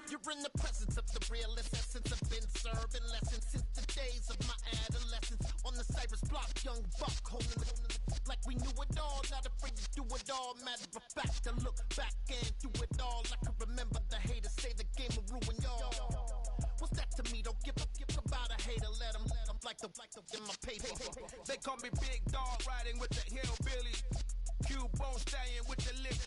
You're in the presence of the realest essence. I've been serving lessons since the days of my adolescence. On the Cypress block, young buck holding it like we knew it all. Not afraid to do it all. Matter of fact, to look back and do it all. I can remember the haters say the game will ruin y'all. What's that to me? Don't give about a hater. Let them like the in my paper. They call me Big Dog, riding with the hillbilly. Cubone staying with the lick.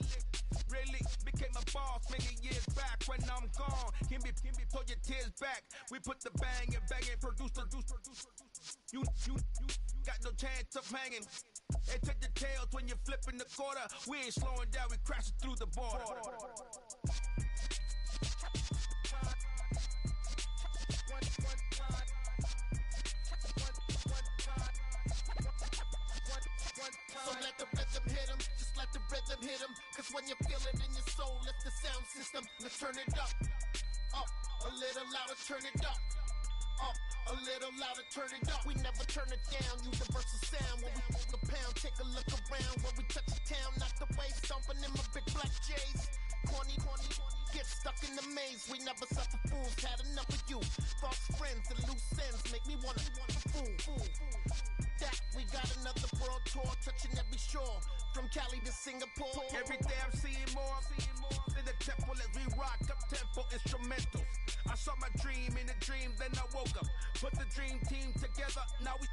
Really became a boss many years back. When I'm gone, can be pull your tears back. We put the bang and produce. You got no chance of hanging. And take the tails when you're flipping the quarter. We ain't slowing down, we crashing through the border. So let the rhythm hit 'em, just let the rhythm hit 'em. Cause when you feel it in your soul, lift the sound system. Let's turn it up, a little louder, turn it up. A little louder, turn it up. We never turn it down, universal sound. When we move the pound, take a look around. When we touch the town, knock the way, stomping in my big black J's. Corny, get stuck in the maze. We never suffer fools, had enough of you. False friends and loose ends make me wanna fool. That we got another world tour, touching every shore. From Cali to Singapore. Every day I'm seeing more in the temple as we rock up tempo instrumentals. I saw my dream in a dream, then I woke up. Put the dream team together, now we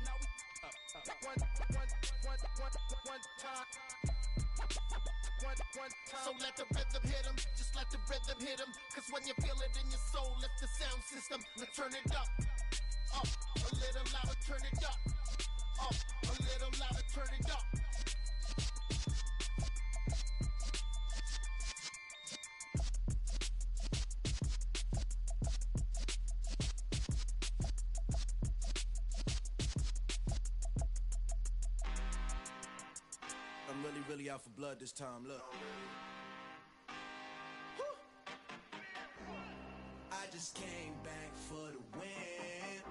one time. So let the rhythm hit 'em, just let the rhythm hit 'em. Cause when you feel it in your soul, lift the sound system. Let's turn it up, a little louder, turn it up, a little louder, turn it up. I'm really out for blood this time, look. I just came back for the win.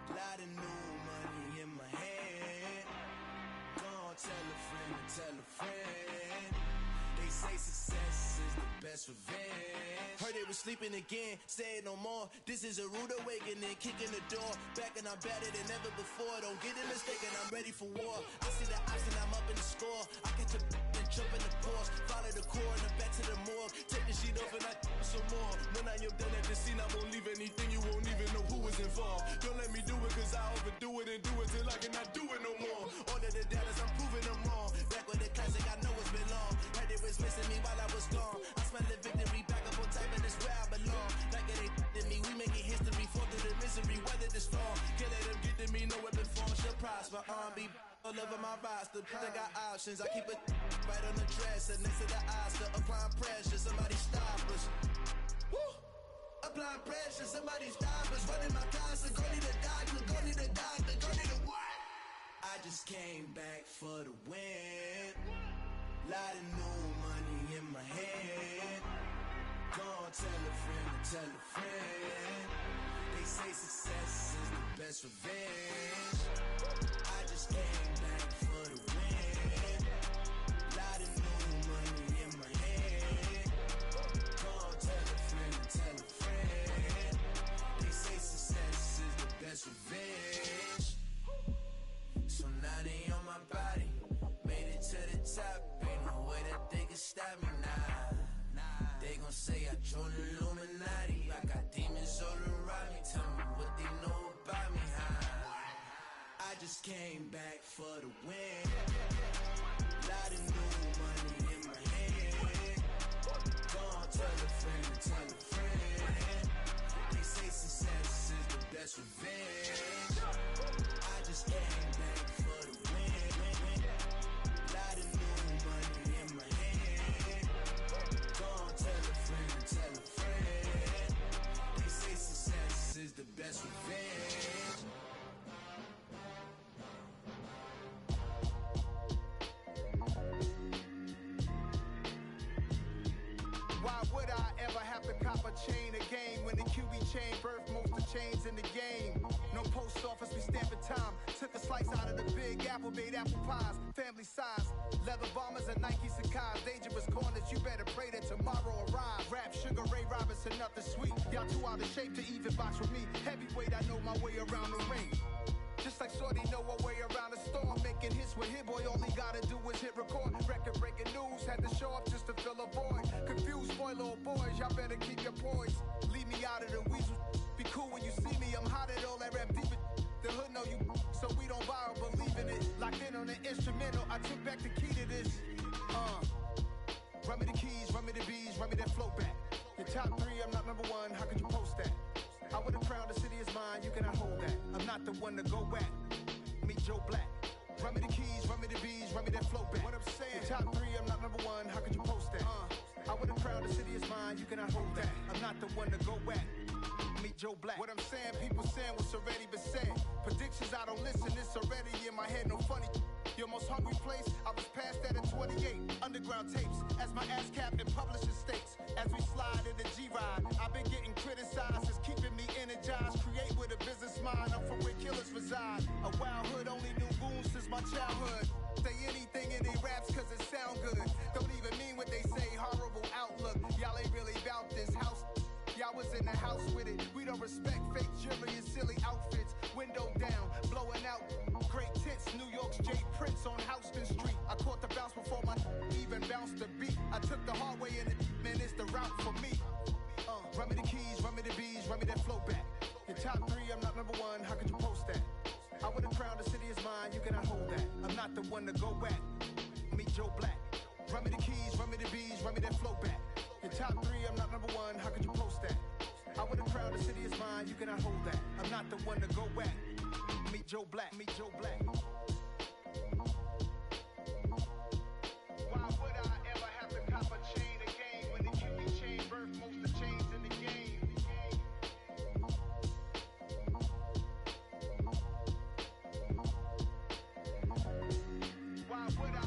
Lot of new money in my hand. Gonna tell a friend to tell a friend. They say success is the best revenge. Heard they was sleeping again, say it no more. This is a rude awakening, kicking the door. Back and I'm better than ever before. Don't get it mistaken, I'm ready for war. I see the option, I'm up in the score. I catch a and jump in the course. Follow the core and then back to the morgue. Take the sheet off and I some more. When I am done at the scene, I won't leave anything. You won't even know who was involved. Don't let me do it cause I overdo it and do it till I cannot do it no more. All of the doubters, I'm proving them wrong. Back with the classic, I know it's been long. Heard they was missing me while I was gone. I smell the victory back up on top and it's where I belong. Like it ain't to me, we making history. Fall through the misery, weather the storm. Can't let them get to me, no weapon form shall prosper. Be all over my roster, I got options. I keep it right on the dresser, next to the Oscar. Applying pressure, somebody stop us. Woo! Applying pressure, somebody stop us. Running my concert, go need a doctor, go need a doctor, go need a what? I just came back for the win. Lot of new money in my hand. Gonna tell a friend to tell a friend. They say success is the best revenge. I just came back for the win. Lot of new money in my hand. Gonna tell a friend to tell a friend. They say success is the best revenge. So now they on my body. Made it to the top. Ain't no way that they can stop me now. They gon' say I joined the Illuminati. I got demons all around me. Tell me what they know about me, huh? I just came back for the win. Lot of new money in my hand. Gonna tell a friend to tell a friend. They say success is the best revenge. I just came back for the win. Lot of new money in my hand. Gonna tell a friend to tell a friend. They say success is the best revenge. Why would I ever have to cop a chain again when the QB chain birthed most of the chains in the game? No post office, we stamping time. Took a slice out of the big apple, made apple pies, family size. Leather bombers and Nike Sacai's. Dangerous corners, you better pray that tomorrow arrives. Rap, Sugar Ray Robinson, nothing sweet. Y'all too out of shape to even box with me. Heavyweight, I know my way around the ring. Just like Shorty know her way around the storm. Making hits with Hit Boy, all he gotta do is hit record. Record breaking news, had to show up just to fill a void. Confused boy, little boys, y'all better keep your poise. Leave me out of the weasel. Be cool when you see me, I'm hot at all that rap deep. The hood know you, so we don't borrow, believe in it. Locked in on the instrumental, I took back the key to this. Run me the keys, run me the bees, run me that flow back. Your top three, I'm not number one, how could you post that? I would have crowned the city is mine, you cannot hold that. I'm not the one to go back. Meet Joe Black. Run me the keys, run me the bees, run me that flow back. What I'm saying, top 3, I'm not number 1, how could you post that? I would've crowned the city is mine, you cannot hold that. I'm not the one to go at. Meet Joe Black. What I'm saying, people saying what's already been said. Predictions, I don't listen, it's already in my head, no funny. Your most hungry place, I was past that at 28. Underground tapes, as my ass captain publishing states. As we slide in the G-Ride, I've been getting criticized, it's keeping me energized. Create with a business mind, I'm from where killers reside. A wild hood, only knew goons since my childhood. Say anything in they raps cause it sound good. Don't even mean what they say, horrible outlook. Y'all ain't really about this house. Y'all was in the house with it. We don't respect fake jewelry and silly outfits. Window down, blowing out great tits. New York's J. Prince on Houston Street. I caught the bounce before my even bounced the beat. I took the hard way in it, man, it's the route for me. Run me the keys, run me the bees, run me that flow back. Your top 3, I'm not number 1, how could you post that? I would've crowned the city is mine, you cannot hold that. I'm not the one to go at. Meet Joe Black. Run me the keys, run me the bees, run me that flow back. Your top 3, I'm not number 1, how could you post that? I would've crowned the city is mine, you cannot hold that. I'm not the one to go at. Meet Joe Black, meet Joe Black. Why would I ever have to cop a chain again when the QB chain birthed most of the chains in the game? Why would I?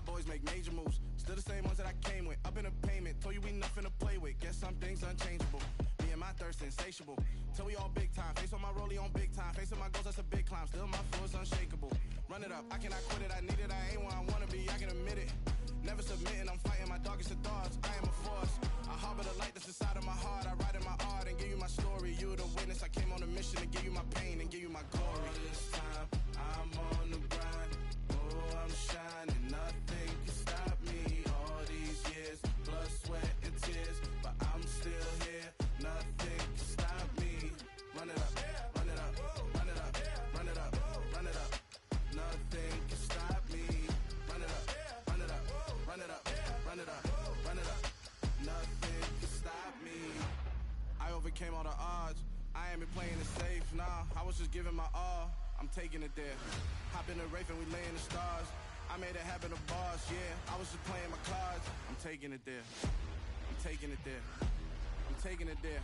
Boys make major moves, still the same ones that I came with. Up in a payment, told you we nothing to play with. Guess some things unchangeable. Me and my thirst insatiable. Till we all big time. Face on my rollie on big time. Facing my goals, that's a big climb. Still my flow is unshakable. Run it up, I cannot quit it. I need it, I ain't where I wanna be. I can admit it. Never submitting, I'm fighting my darkest of thoughts. I am a force. I harbor the light that's inside of my heart. I write in my art and give you my story. You the witness. I came on a mission to give you my pain and give you my glory. All this time, I'm on the grind. Oh, I'm shining. Nothing can stop me. All these years, blood, sweat, and tears, but I'm still here. Nothing can stop me. Run it up, run it up, run it up, run it up, run it up. Nothing can stop me. Run it up, run it up, run it up, run it up, run it up. Nothing can stop me. I overcame all the odds. I ain't been playing it safe, nah. I was just giving my all. I'm taking it there. Hop in the Wraith and we lay in the stars. I made it happen to bars, yeah. I was just playing my cards. I'm taking it there. I'm taking it there. I'm taking it there.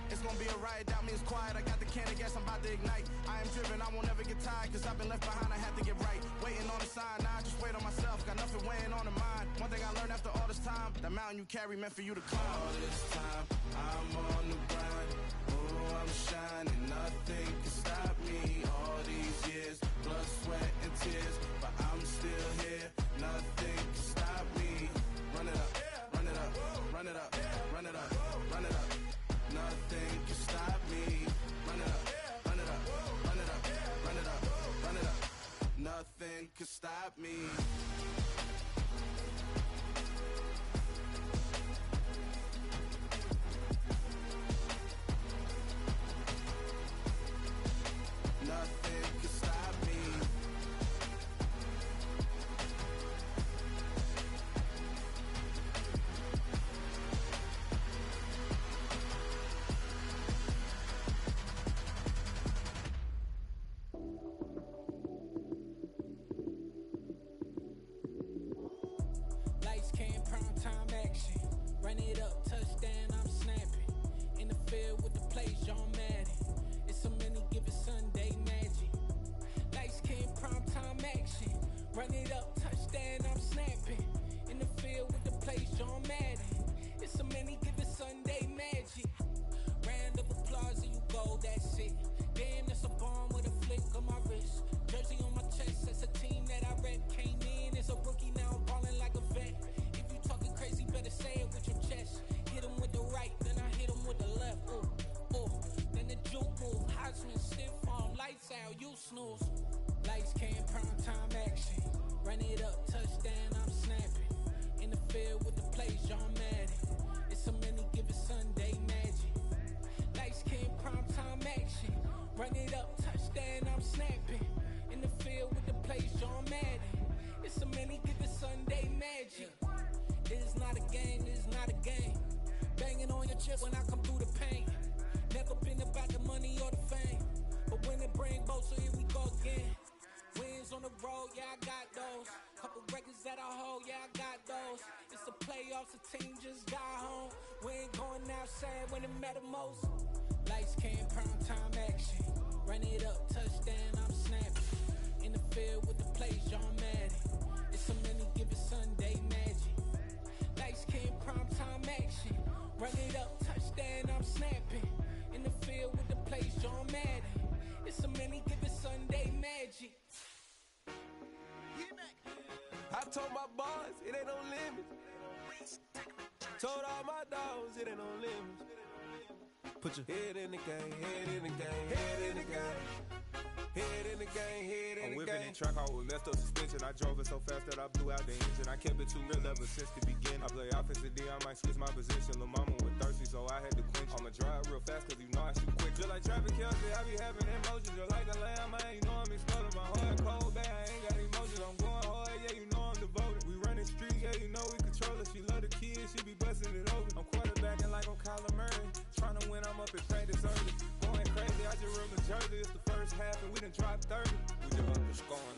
It's gonna be a riot, doubt me it's quiet. I got the can of gas, I'm about to ignite. I am driven, I won't ever get tired, cause I've been left behind, I had to get right. Waiting on the sign, now I just wait on myself. Got nothing weighing on the mind. One thing I learned after all this time, the mountain you carry meant for you to climb. All this time, I'm on the grind. Oh, I'm shining, nothing can stop me. All these years, blood, sweat, and tears, but I'm still here. Nothing can stop me. Run it up, run it up, run it up, run it up, run it up. Nothing can stop me. Run it up, run it up, run it up, run it up, run it up. Nothing can stop me. Nothing can stop me. Lights came, prime time action. Run it up, touchdown, I'm snapping. In the field with the plays, John Madden. It's so many, give it Sunday magic. Lights came, prime time action. Run it up, touchdown, I'm snapping. In the field with the plays, John Madden. It's so many, give it Sunday magic. Round of applause and you go, that's it. Damn, that's a bomb with a flick on my wrist. Jersey on my chest, that's a team that I rep. Came in as a rookie, now I'm ballin' like a vet. If you talking crazy, better say it with your chest. Hit him with the right, then I hit him with the left. Ooh, ooh, then the juke move. Heisman, stiff arm, lights out, you snooze. Lights came, prime time action. Run not a game. Banging on your chest when I come through the pain. Never been about the money or the fame. But when it bring both, so here we go again. Wins on the road, yeah, I got those. Couple records that I hold, yeah, I got those. It's the playoffs, the team just got home. We ain't going outside when it matter most. Lights came, prime time action. Run it up, touchdown, I'm snapping. In the field with the plays, John Madden. It's a many given Sunday magic. Lights came, prime time action. Run it up, touchdown, I'm snapping. In the field with the plays, John Madden. It's a many given Sunday magic. I told my boys it ain't no limits. Told all my dogs it ain't no limits. Put your head in the game, head in the game, head in the game. Head in the game, head in the game. I'm whipping in track out with messed up suspension. I drove it so fast that I blew out the engine. I kept it too real ever since the beginning. I play offensive D, I might switch my position. Lil' mama was thirsty, so I had to quench. I'ma drive real fast, cause you know I shoot quick. Just like traffic Kelsey, I be having emotions. Just like a lamb, man, you know I'm exploding. My heart cold, bad, I ain't got emotions. I'm going hard, yeah, you know I'm devoted. We running streets, yeah, you know we control it. She love the kids, she be busting it over. I'm quarterbacking like I'm Kyler Murray. Trying to win, I'm up at practice early. Going crazy, I just rode the jersey. It's the first half and we done dropped 30. We just up the scoring